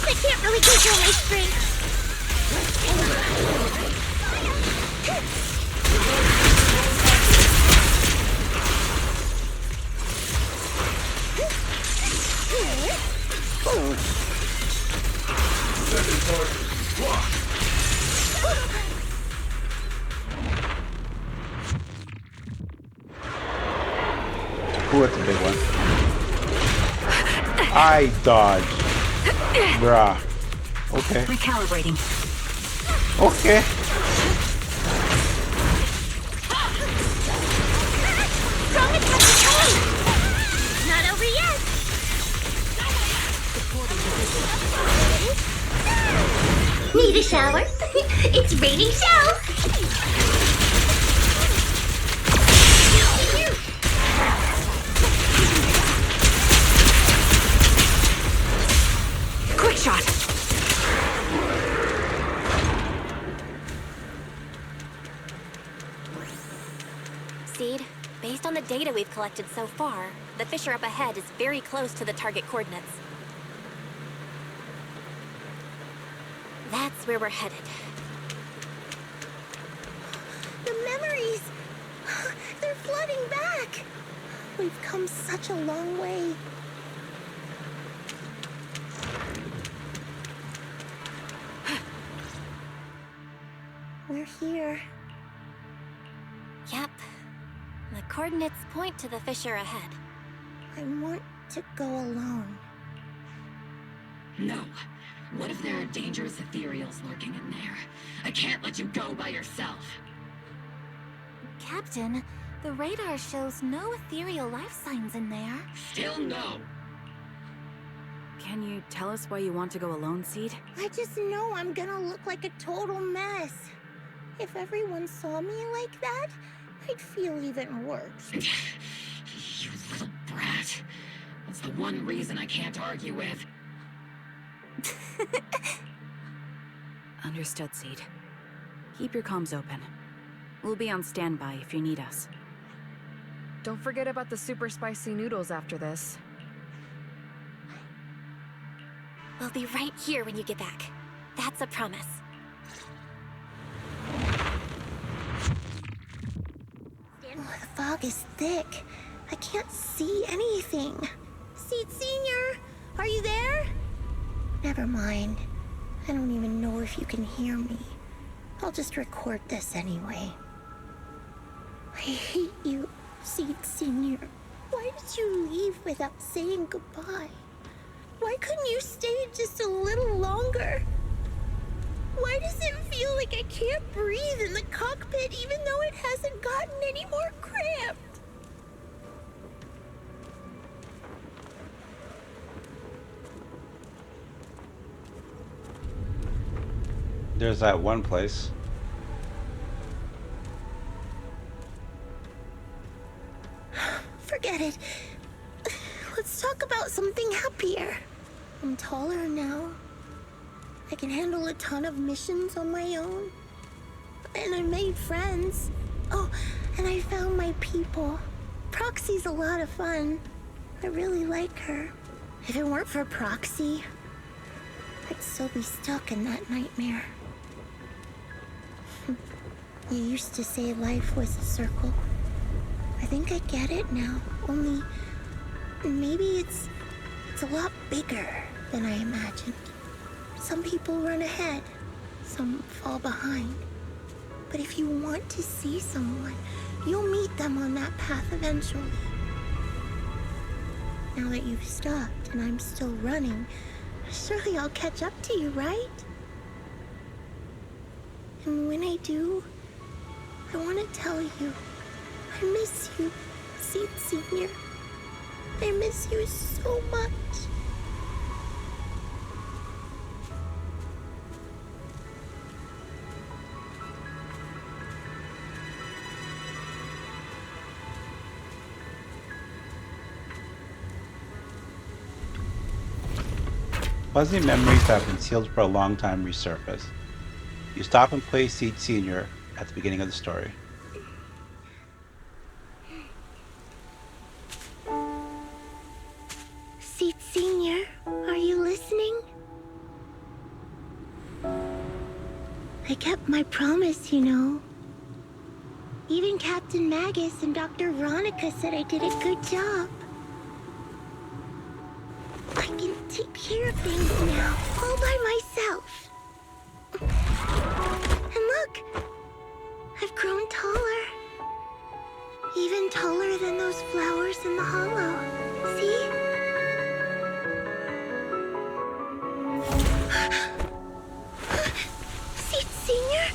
I can't really control my strength. Ooh, that's a big one. I dodged. Bruh. Okay. Recalibrating. Okay. Strong attack is coming! Not over yet! Need a shower? It's raining shells! Quick shot. Seed, based on the data we've collected so far, the fissure up ahead is very close to the target coordinates. That's where we're headed. The memories! They're flooding back! We've come such a long way. We're here. Yep. The coordinates point to the fissure ahead. I want to go alone. No. What if there are dangerous ethereals lurking in there? I can't let you go by yourself. Captain, the radar shows no ethereal life signs in there. Still no. Can you tell us why you want to go alone, Seed? I just know I'm gonna look like a total mess. If everyone saw me like that, I'd feel even worse. You little brat. That's the one reason I can't argue with. Understood, Seed. Keep your comms open. We'll be on standby if you need us. Don't forget about the super spicy noodles after this. We'll be right here when you get back. That's a promise. Oh, the fog is thick. I can't see anything. Seed Senior, are you there? Never mind. I don't even know if you can hear me. I'll just record this anyway. I hate you, Seed Senior. Why did you leave without saying goodbye? Why couldn't you stay just a little longer? Why does it feel like I can't breathe in the cockpit even though it hasn't gotten any more cramped? There's that one place. Forget it. Let's talk about something happier. I'm taller now. I can handle a ton of missions on my own. And I made friends. Oh, and I found my people. Proxy's a lot of fun. I really like her. If it weren't for Proxy, I'd still be stuck in that nightmare. You used to say life was a circle. I think I get it now, only maybe it's a lot bigger than I imagined. Some people run ahead, some fall behind. But if you want to see someone, you'll meet them on that path eventually. Now that you've stopped and I'm still running, surely I'll catch up to you, right? And when I do, I want to tell you, I miss you, Seed Senior. I miss you so much. Fuzzy memories that have been sealed for a long time resurface. You stop and play Seed Senior at the beginning of the story. Seed Senior, are you listening? I kept my promise, you know. Even Captain Magus and Dr. Veronica said I did a good job. I can take care of things now, all by myself. And look, I've grown taller. Even taller than those flowers in the hollow. See? Seed Senior?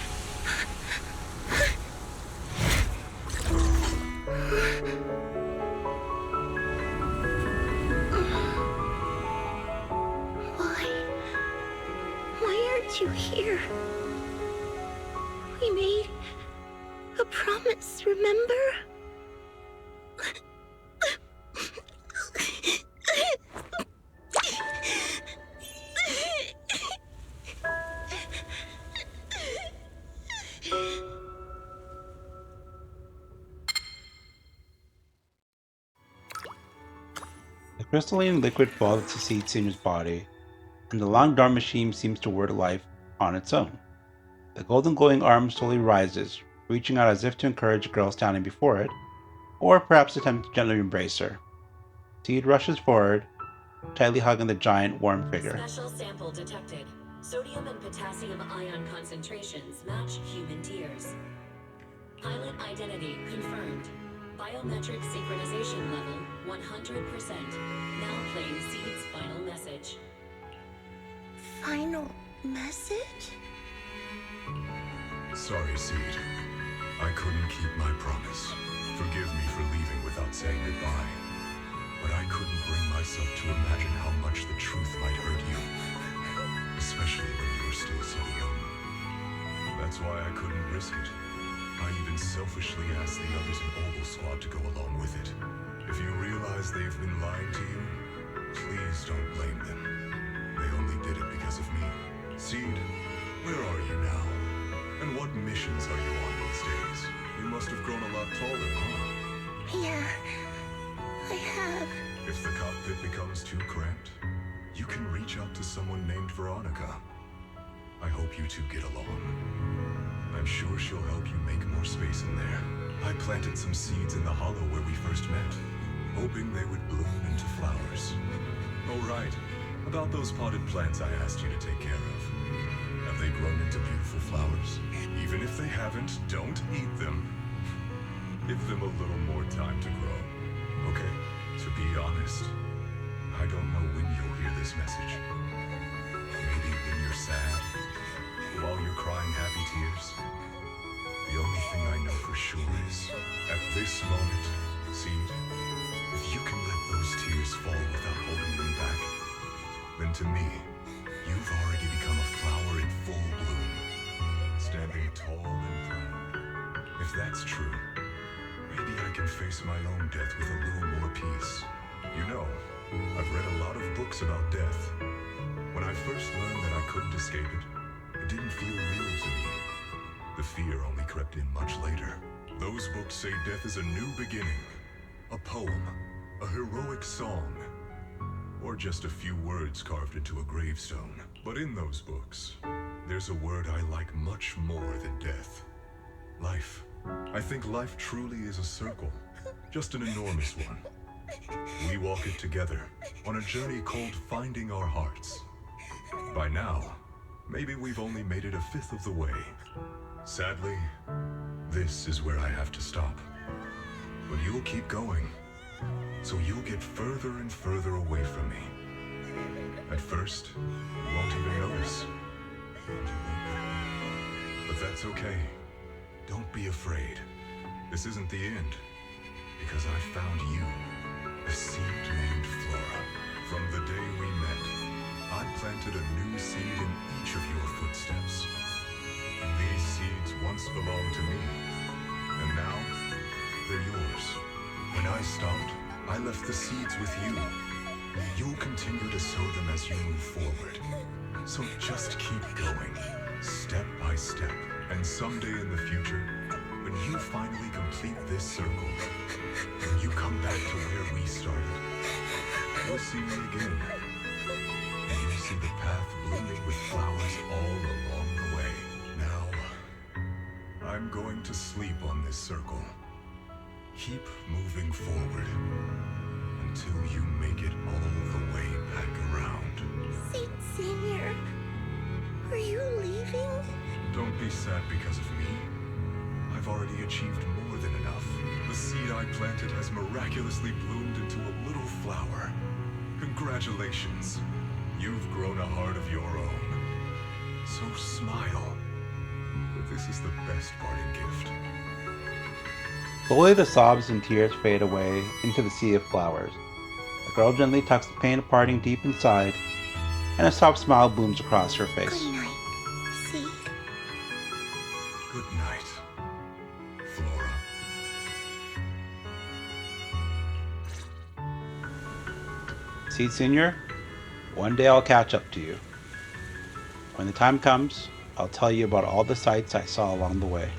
Why aren't you here? We made a promise, remember? The crystalline liquid falls to Seed Senior's body, and the long dorm machine seems to word life on its own. The golden glowing arm slowly rises, reaching out as if to encourage the girl standing before it, or perhaps attempt to gently embrace her. Seed rushes forward, tightly hugging the giant, warm figure. Special sample detected. Sodium and potassium ion concentrations match human tears. Pilot identity confirmed. Biometric synchronization level 100%. Now playing Seed's final message. Final message? Sorry, Seed. I couldn't keep my promise. Forgive me for leaving without saying goodbye. But I couldn't bring myself to imagine how much the truth might hurt you. Especially when you were still so young. That's why I couldn't risk it. I even selfishly asked the others in Oval Squad to go along with it. If you realize they've been lying to you, please don't blame them. They only did it because of me. Seed, where are you now? And what missions are you on these days? You must have grown a lot taller, huh? Yeah, I have. If the cockpit becomes too cramped, you can reach out to someone named Veronica. I hope you two get along. I'm sure she'll help you make more space in there. I planted some seeds in the hollow where we first met, hoping they would bloom into flowers. Oh, right. About those potted plants I asked you to take care of. Have they grown into beautiful flowers? Even if they haven't, don't eat them. Give them a little more time to grow. Okay, to be honest, I don't know when you'll hear this message. Maybe when you're sad, while you're crying happy tears. The only thing I know for sure is, at this moment, Seed, if you can let those tears fall without holding them back, then to me, you've already become a flower in full bloom, standing tall and proud. If that's true, maybe I can face my own death with a little more peace. You know, I've read a lot of books about death. When I first learned that I couldn't escape it, it didn't feel real to me. The fear only crept in much later. Those books say death is a new beginning, a poem, a heroic song, or just a few words carved into a gravestone. But in those books, there's a word I like much more than death. Life. I think life truly is a circle, just an enormous one. We walk it together on a journey called finding our hearts. By now, maybe we've only made it a fifth of the way. Sadly, this is where I have to stop. But you'll keep going, so you'll get further and further away from me. At first, you won't even notice. But that's okay. Don't be afraid. This isn't the end, because I found you, a seed named Flora. From the day we met, I planted a new seed in each of your footsteps. These seeds once belonged to me, and now they're yours. When I stopped, I left the seeds with you. You'll continue to sow them as you move forward. So just keep going, step by step. And someday in the future, when you finally complete this circle, when you come back to where we started, you'll see me again. And you'll see the path blooming with flowers all along the way. Now, I'm going to sleep on this circle. Keep moving forward until you make it all the way back around. Saint Senior, are you leaving? Don't be sad because of me. I've already achieved more than enough. The seed I planted has miraculously bloomed into a little flower. Congratulations. You've grown a heart of your own. So smile. For this is the best parting gift. Slowly the sobs and tears fade away into the sea of flowers. The girl gently tucks the pain of parting deep inside, and a soft smile blooms across her face. Good night, Seed. Good night, Flora. Seed Senior, one day I'll catch up to you. When the time comes, I'll tell you about all the sights I saw along the way.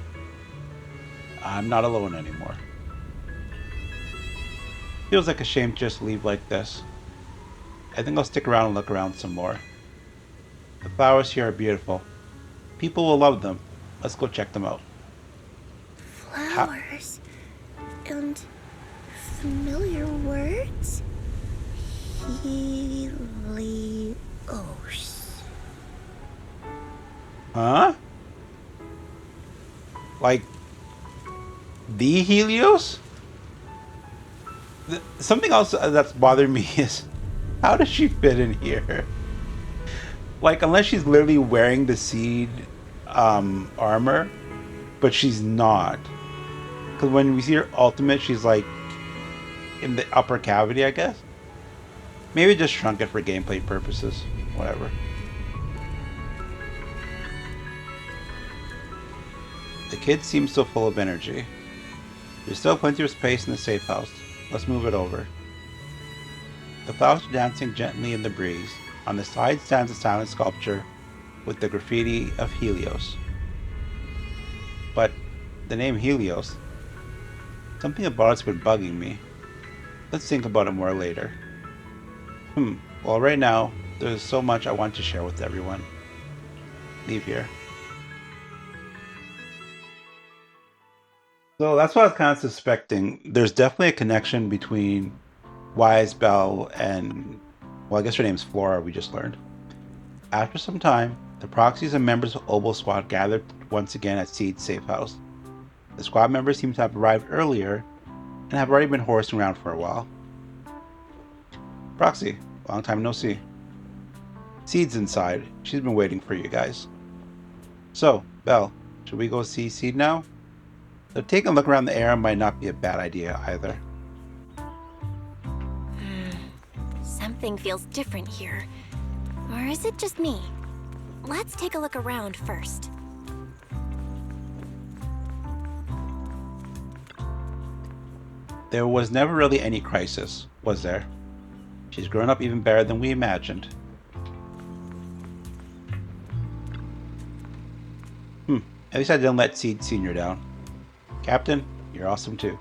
I'm not alone anymore. Feels like a shame to just leave like this. I think I'll stick around and look around some more. The flowers here are beautiful. People will love them. Let's go check them out. Flowers and familiar words. Helios. Huh? Like the Helios? Something else that's bothering me is how does she fit in here? Like, unless she's literally wearing the seed armor, but she's not. Because when we see her ultimate, she's like in the upper cavity, I guess. Maybe just shrunk it for gameplay purposes. Whatever. The kid seems so full of energy. There's still plenty of space in the safe house. Let's move it over. The flowers are dancing gently in the breeze. On the side stands a silent sculpture with the graffiti of Helios. But the name Helios, something about it's been bugging me. Let's think about it more later. Well, right now, there's so much I want to share with everyone. Leave here. So that's what I was kind of suspecting. There's definitely a connection between Wise, Belle, and, well, I guess her name's Flora, we just learned. After some time, the proxies and members of Obel Squad gathered once again at Seed's safe house. The squad members seem to have arrived earlier and have already been horsing around for a while. Proxy, long time no see. Seed's inside. She's been waiting for you guys. So, Belle, should we go see Seed now? So taking a look around the area might not be a bad idea either. Something feels different here. Or is it just me? Let's take a look around first. There was never really any crisis, was there? She's grown up even better than we imagined. At least I didn't let Seed Senior down. Captain, you're awesome too.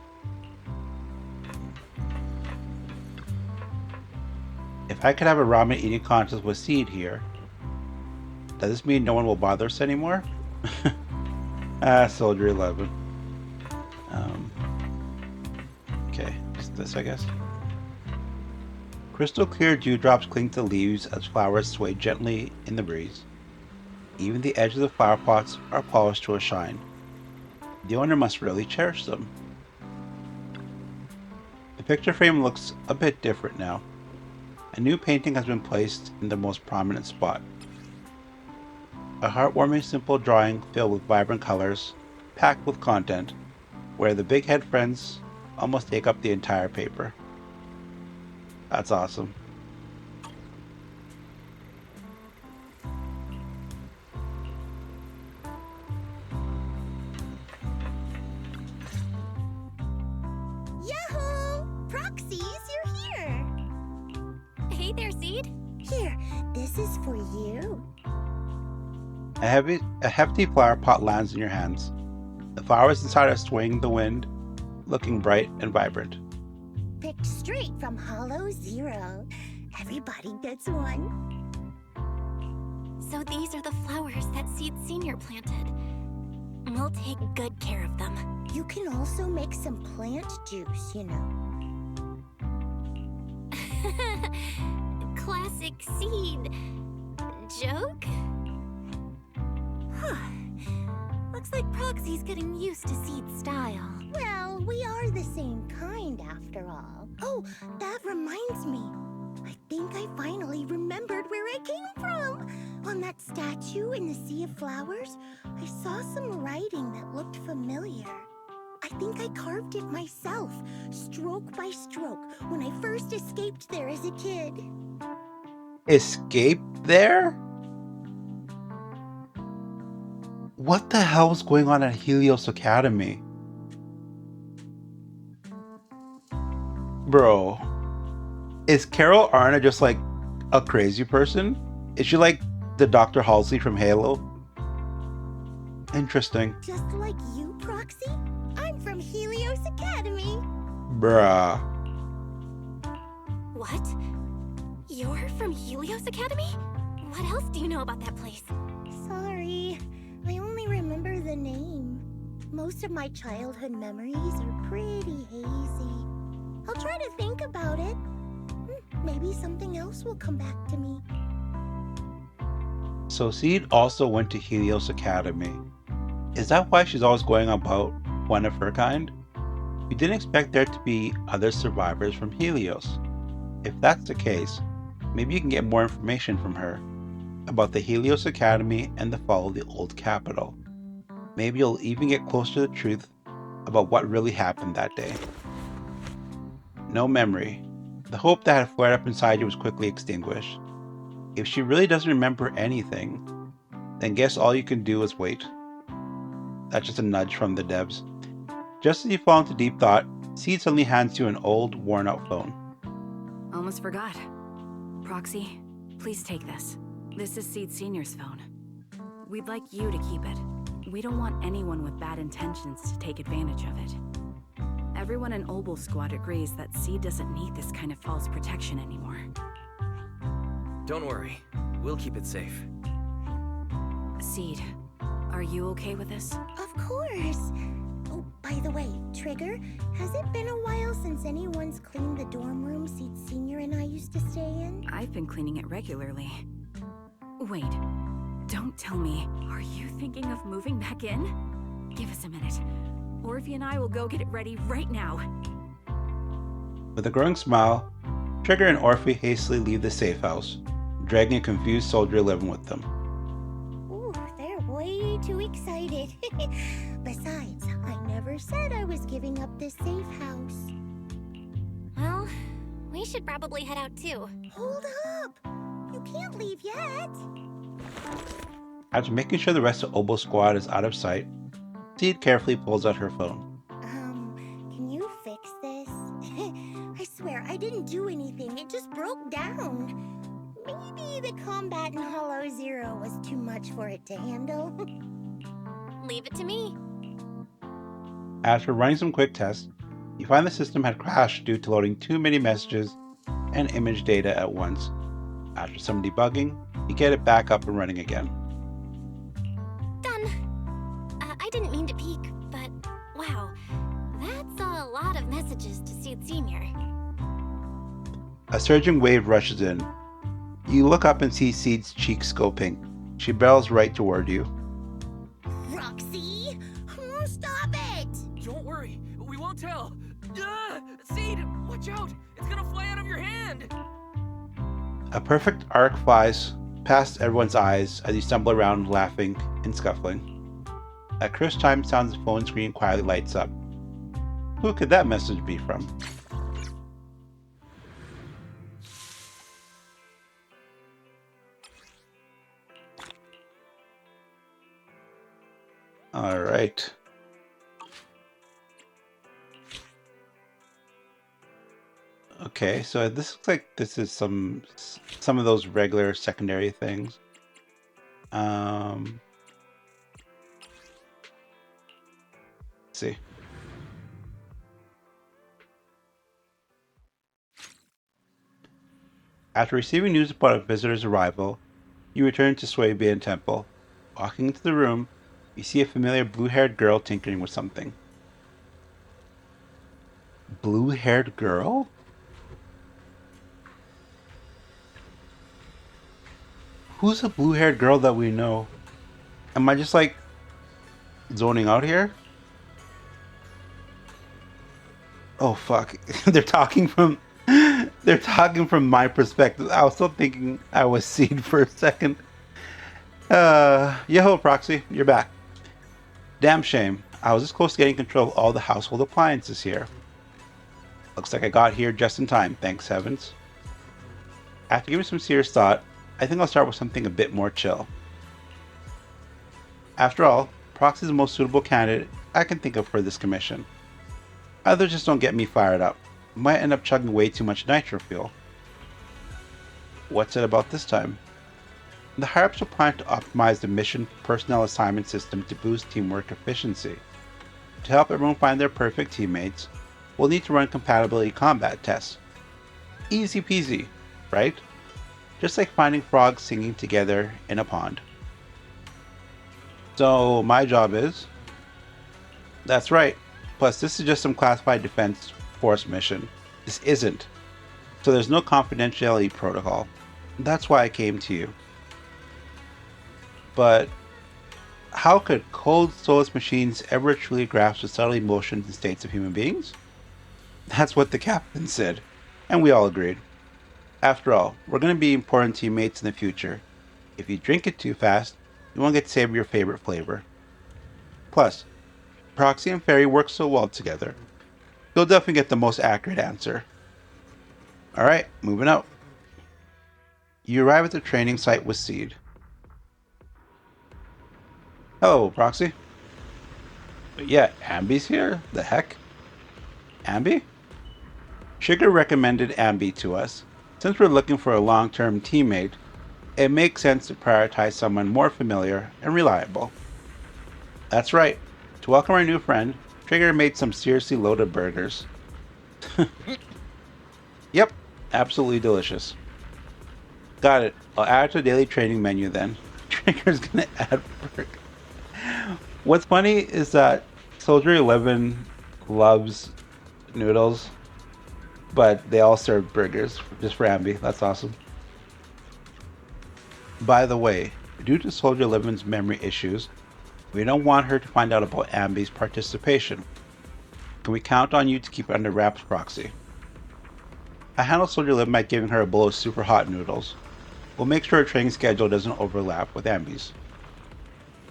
If I could have a ramen eating contest with Seed here, does this mean no one will bother us anymore? Soldier 11. Okay, just this, I guess. Crystal clear dewdrops cling to leaves as flowers sway gently in the breeze. Even the edges of flower pots are polished to a shine. The owner must really cherish them. The picture frame looks a bit different now. A new painting has been placed in the most prominent spot. A heartwarming simple drawing filled with vibrant colors, packed with content, where the big head friends almost take up the entire paper. That's awesome. Yahoo! Proxies, you're here! Hey there, Seed. Here, this is for you. A hefty flower pot lands in your hands. The flowers inside are swaying in the wind, looking bright and vibrant. Picked straight from Hollow Zero. Everybody gets one. So these are the flowers that Seed Senior planted. We'll take good care of them. You can also make some plant juice, you know. Classic Seed. Joke? Huh. Looks like Proxy's getting used to Seed's style. Well, we are the same kind after all. Oh, that reminds me. I think I finally remembered where I came from. On that statue in the Sea of Flowers, I saw some writing that looked familiar. I think I carved it myself, stroke by stroke, when I first escaped there as a kid. Escape there? What the hell is going on at Helios Academy? Bro, is Carol Arna just like a crazy person? Is she like the Dr. Halsey from Halo? Interesting. Just like you, Proxy? I'm from Helios Academy. Bruh. What? You're from Helios Academy? What else do you know about that place? Sorry, I only remember the name. Most of my childhood memories are pretty hazy. I'll try to think about it. Maybe something else will come back to me. So Seed also went to Helios Academy. Is that why she's always going about one of her kind? We didn't expect there to be other survivors from Helios. If that's the case, maybe you can get more information from her about the Helios Academy and the fall of the old capital. Maybe you'll even get closer to the truth about what really happened that day. No memory. The hope that had flared up inside you was quickly extinguished. If she really doesn't remember anything, then guess all you can do is wait. That's just a nudge from the devs. Just as you fall into deep thought, Seed suddenly hands you an old, worn-out phone. Almost forgot. Proxy, please take this. This is Seed Senior's phone. We'd like you to keep it. We don't want anyone with bad intentions to take advantage of it. Everyone in Obel Squad agrees that Seed doesn't need this kind of false protection anymore. Don't worry. We'll keep it safe. Seed, are you okay with this? Of course. Oh, by the way, Trigger, has it been a while since anyone's cleaned the dorm room Seed Senior and I used to stay in? I've been cleaning it regularly. Wait, don't tell me. Are you thinking of moving back in? Give us a minute. Orphe and I will go get it ready right now. With a growing smile, Trigger and Orphe hastily leave the safe house, dragging a confused Soldier 11 with them. Ooh, they're way too excited. Besides, I never said I was giving up this safe house. Well, we should probably head out too. Hold up! You can't leave yet. After making sure the rest of Obel Squad is out of sight, Seed carefully pulls out her phone. Can you fix this? I swear, I didn't do anything. It just broke down. Maybe the combat in Hollow Zero was too much for it to handle. Leave it to me. After running some quick tests, you find the system had crashed due to loading too many messages and image data at once. After some debugging, you get it back up and running again. Done. I didn't mean to peek, but wow, that's a lot of messages to Seed Senior. A surging wave rushes in. You look up and see Seed's cheeks go pink. She barrels right toward you. Roxy? Stop it! Don't worry, we won't tell. Seed, watch out! It's gonna fly out of your hand! A perfect arc flies past everyone's eyes as you stumble around laughing and scuffling. A crisp chime sounds, the phone screen quietly lights up. Who could that message be from? All right. Okay, so this looks like this is some of those regular secondary things. Let's see. After receiving news about a visitor's arrival, you return to Swabian Temple. Walking into the room, you see a familiar blue-haired girl tinkering with something. Blue-haired girl? Who's a blue-haired girl that we know? Am I just like zoning out here? Oh fuck. They're talking from my perspective. I was still thinking I was Seed for a second. Yo, Proxy, you're back. Damn shame. I was this close to getting control of all the household appliances here. Looks like I got here just in time, thanks heavens. After giving some serious thought, I think I'll start with something a bit more chill. After all, Proxy is the most suitable candidate I can think of for this commission. Others just don't get me fired up. Might end up chugging way too much nitro fuel. What's it about this time? The higher-ups are planning to optimize the mission personnel assignment system to boost teamwork efficiency. To help everyone find their perfect teammates, we'll need to run compatibility combat tests. Easy peasy, right? Just like finding frogs singing together in a pond. So my job is... That's right. Plus this is just some classified defense force mission. This isn't. So there's no confidentiality protocol. That's why I came to you. But how could cold soulless machines ever truly grasp the subtle emotions and states of human beings? That's what the captain said, and we all agreed. After all, we're going to be important teammates in the future. If you drink it too fast, you won't get to savor your favorite flavor. Plus, Proxy and Fairy work so well together. You'll definitely get the most accurate answer. Alright, moving out. You arrive at the training site with Seed. Hello, Proxy. But yeah, Ambi's here? The heck? Ambi? Sugar recommended Ambi to us. Since we're looking for a long-term teammate, it makes sense to prioritize someone more familiar and reliable. That's right. To welcome our new friend, Trigger made some seriously loaded burgers. Yep, absolutely delicious. Got it. I'll add it to the daily training menu then. Trigger's gonna add burger. What's funny is that Soldier 11 loves noodles, but they all serve burgers just for Ambi. That's awesome. By the way, due to Soldier 11's memory issues, we don't want her to find out about Ambi's participation. Can we count on you to keep it under wraps, Proxy? I handle Soldier 11 by giving her a bowl of super hot noodles. We'll make sure her training schedule doesn't overlap with Ambi's.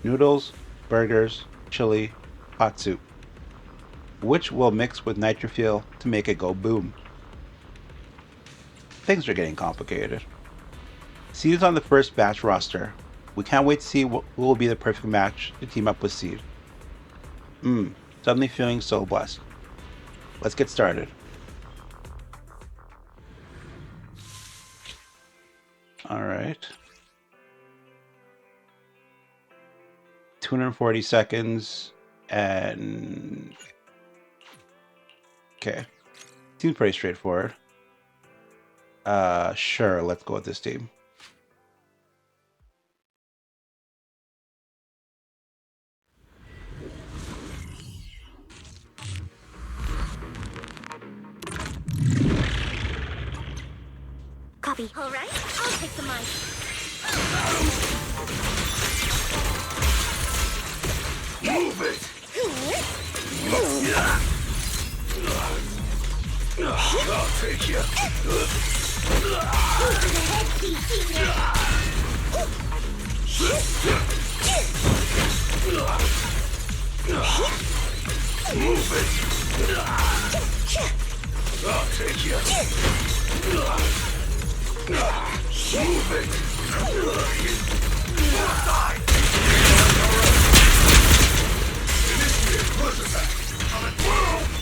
Noodles, burgers, chili, hot soup. Which we'll mix with nitro fuel to make it go boom. Things are getting complicated. Seed is on the first batch roster. We can't wait to see who will be the perfect match to team up with Seed. Suddenly feeling so blessed. Let's get started. Alright. 240 seconds and Okay. Seems pretty straightforward. Sure, let's go with this team. Copy. All right, I'll take the mic. Move it! I'll take you. Move it! I'll take you. Move it!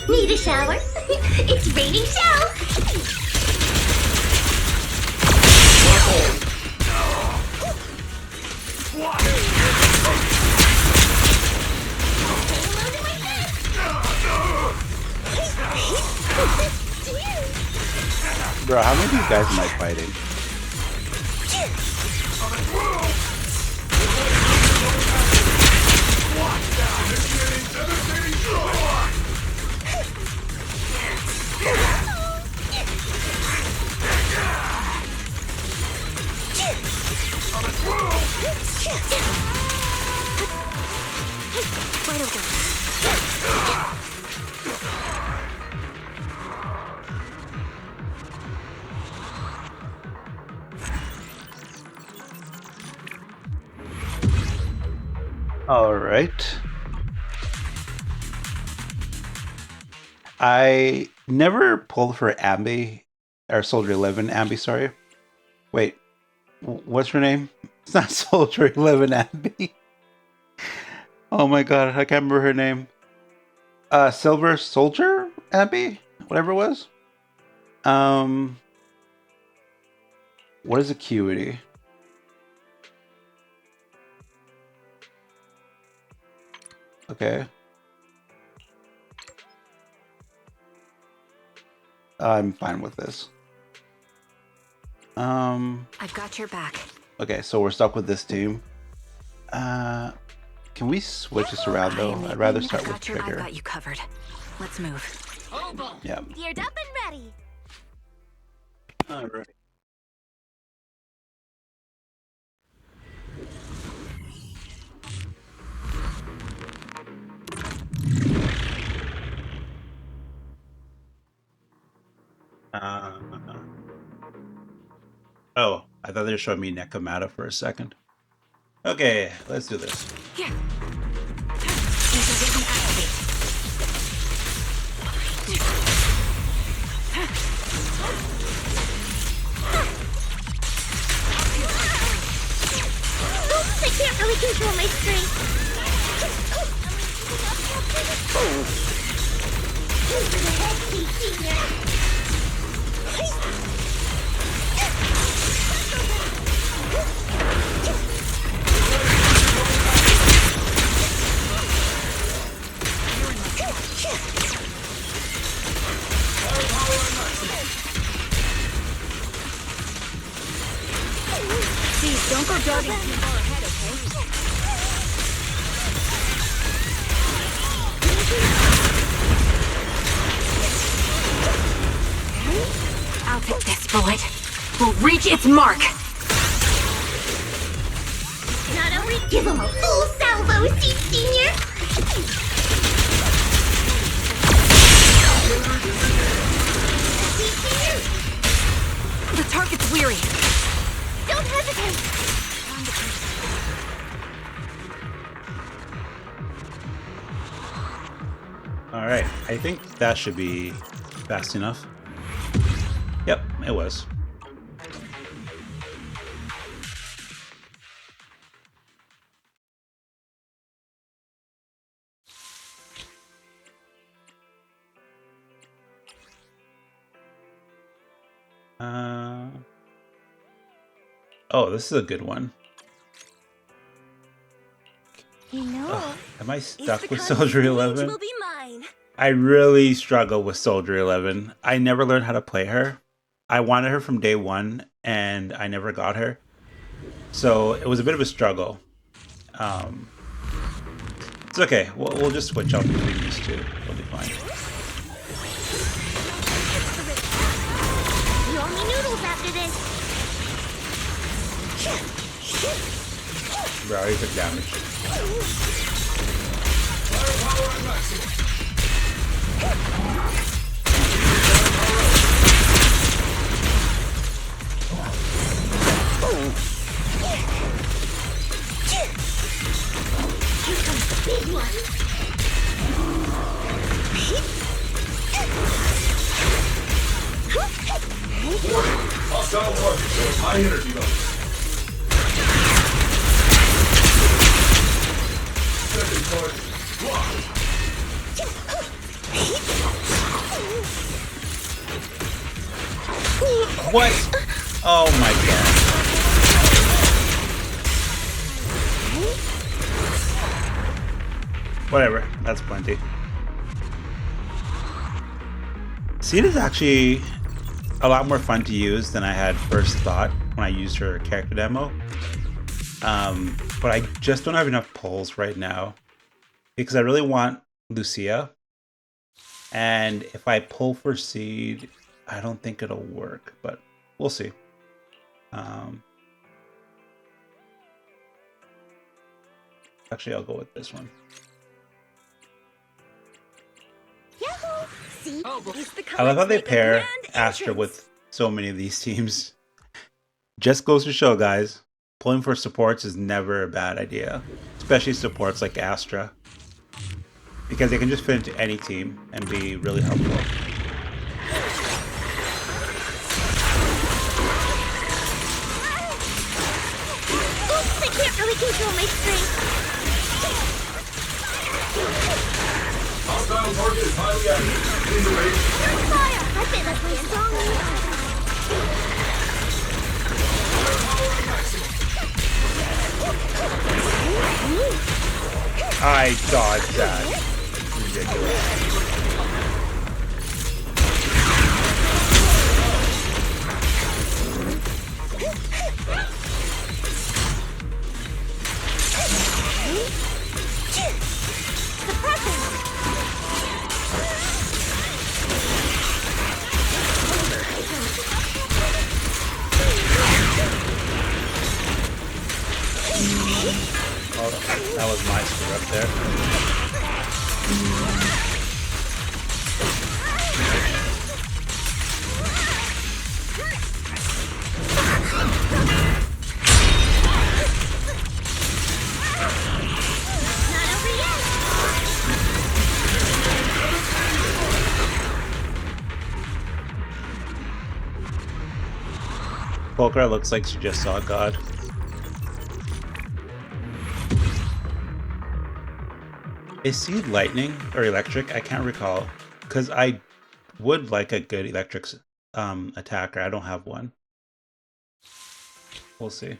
Need a shower? It's raining showers. Bro, how many of you guys am I fighting? Right over. All right. I never pulled for Ambi, or Soldier 11 Ambi, sorry. Wait, what's her name? It's not Soldier 11 Ambi. Oh my god, I can't remember her name. Silver Soldier Abby? Whatever it was. What is Acuity? Okay. I'm fine with this. I've got your back. Okay, so we're stuck with this team. Can we switch this around though? I'd rather start with I've Trigger. got you covered. Let's move. Yeah. Geared up and ready. All right. Oh, I thought they were showing me Nekomata for a second. Okay, let's do this. Yeah. Oops, I can't really control my strength. Please, don't go darting too far ahead, okay? I'll take this bullet. We'll reach its mark. Not only give him a full salvo, Senior. The target's weary. Don't hesitate. All right, I think that should be fast enough. Yep, it was. Oh, this is a good one. You know, Am I stuck with Soldier 11? will be mine. I really struggle with Soldier 11. I never learned how to play her. I wanted her from day one, and I never got her. So it was a bit of a struggle. It's okay. We'll just switch up between these two. We'll be fine. You owe me noodles after this. We already took damage. Firepower at maximum. Here comes the big one. Hostile target shows high energy levels. Second target. Blocked. What? Oh my god. Whatever. That's plenty. Seed is actually a lot more fun to use than I had first thought when I used her character demo. But I just don't have enough pulls right now because I really want Lucia. And if I pull for Seed, I don't think it'll work, but we'll see. Actually, I'll go with this one. Yahoo! See? I love how they pair Astra with so many of these teams. Just goes to show, guys, pulling for supports is never a bad idea, especially supports like Astra, because they can just fit into any team and be really helpful. Oops, I can't really control my strength. Hostile target is highly active. In the range. Fire! I bet that's my strong. Firepower at maximum. I dodged that. Ridiculous. Oh, that was my screw up there. Polka looks like she just saw God. Is Seed lightning or electric? I can't recall. Because I would like a good electric attacker. I don't have one. We'll see.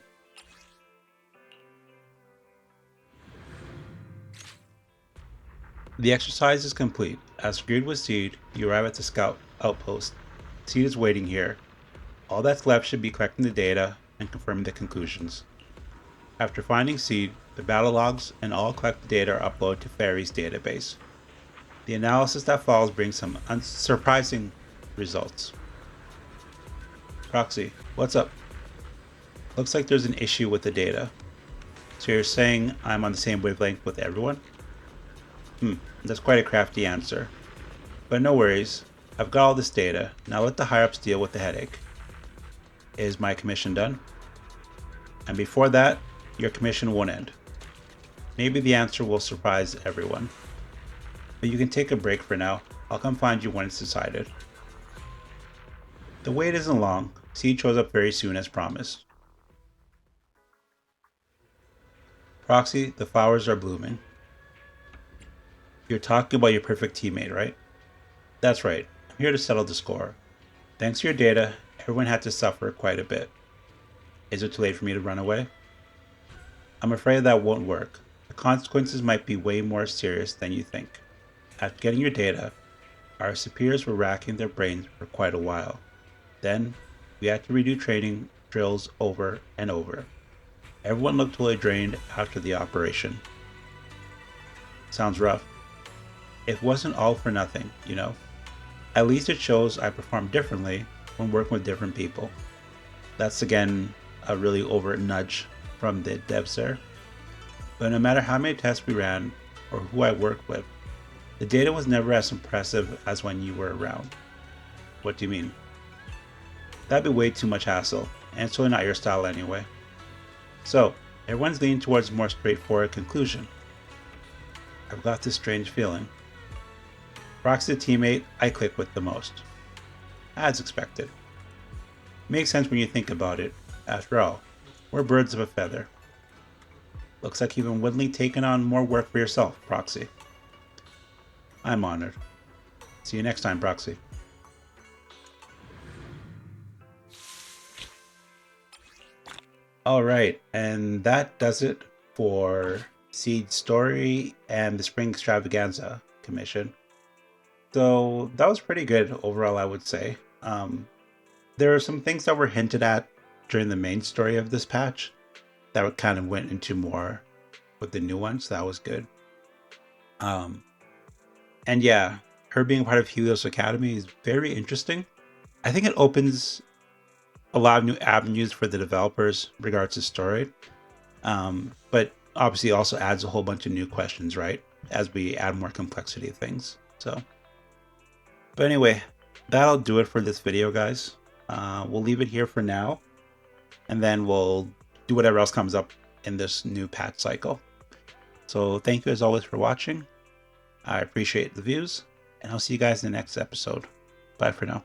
The exercise is complete. As agreed with Seed, you arrive at the scout outpost. Seed is waiting here. All that's left should be collecting the data and confirming the conclusions. After finding Seed, the battle logs and all collected data are uploaded to Fairy's database. The analysis that follows brings some surprising results. Proxy, what's up? Looks like there's an issue with the data. So you're saying I'm on the same wavelength with everyone? That's quite a crafty answer. But no worries, I've got all this data. Now let the higher-ups deal with the headache. Is my commission done? And before that, your commission won't end. Maybe the answer will surprise everyone. But you can take a break for now. I'll come find you when it's decided. The wait isn't long. Seed shows up very soon as promised. Proxy, the flowers are blooming. You're talking about your perfect teammate, right? That's right. I'm here to settle the score. Thanks to your data, everyone had to suffer quite a bit. Is it too late for me to run away? I'm afraid that won't work. The consequences might be way more serious than you think. After getting your data, our superiors were racking their brains for quite a while. Then, we had to redo training drills over and over. Everyone looked totally drained after the operation. Sounds rough. It wasn't all for nothing, you know? At least it shows I perform differently when working with different people. That's again a really overt nudge from the devs there. But no matter how many tests we ran or who I worked with, the data was never as impressive as when you were around. What do you mean? That'd be way too much hassle, and it's really not your style anyway. So, everyone's leaning towards a more straightforward conclusion. I've got this strange feeling. Brock's the teammate I click with the most. As expected. Makes sense when you think about it. After all, we're birds of a feather. Looks like you've been willingly taking on more work for yourself, Proxy. I'm honored. See you next time, Proxy. Alright, and that does it for Seed's story and the Spring Extravaganza commission. So that was pretty good overall, I would say. There are some things that were hinted at during the main story of this patch that kind of went into more with the new ones. So that was good. And yeah, her being part of Helios Academy is very interesting. I think it opens a lot of new avenues for the developers in regards to story. But obviously also adds a whole bunch of new questions, right? As we add more complexity to things. So, but anyway, that'll do it for this video, guys. We'll leave it here for now, and then we'll do whatever else comes up in this new patch cycle. So thank you as always for watching. I appreciate the views, and I'll see you guys in the next episode. Bye for now.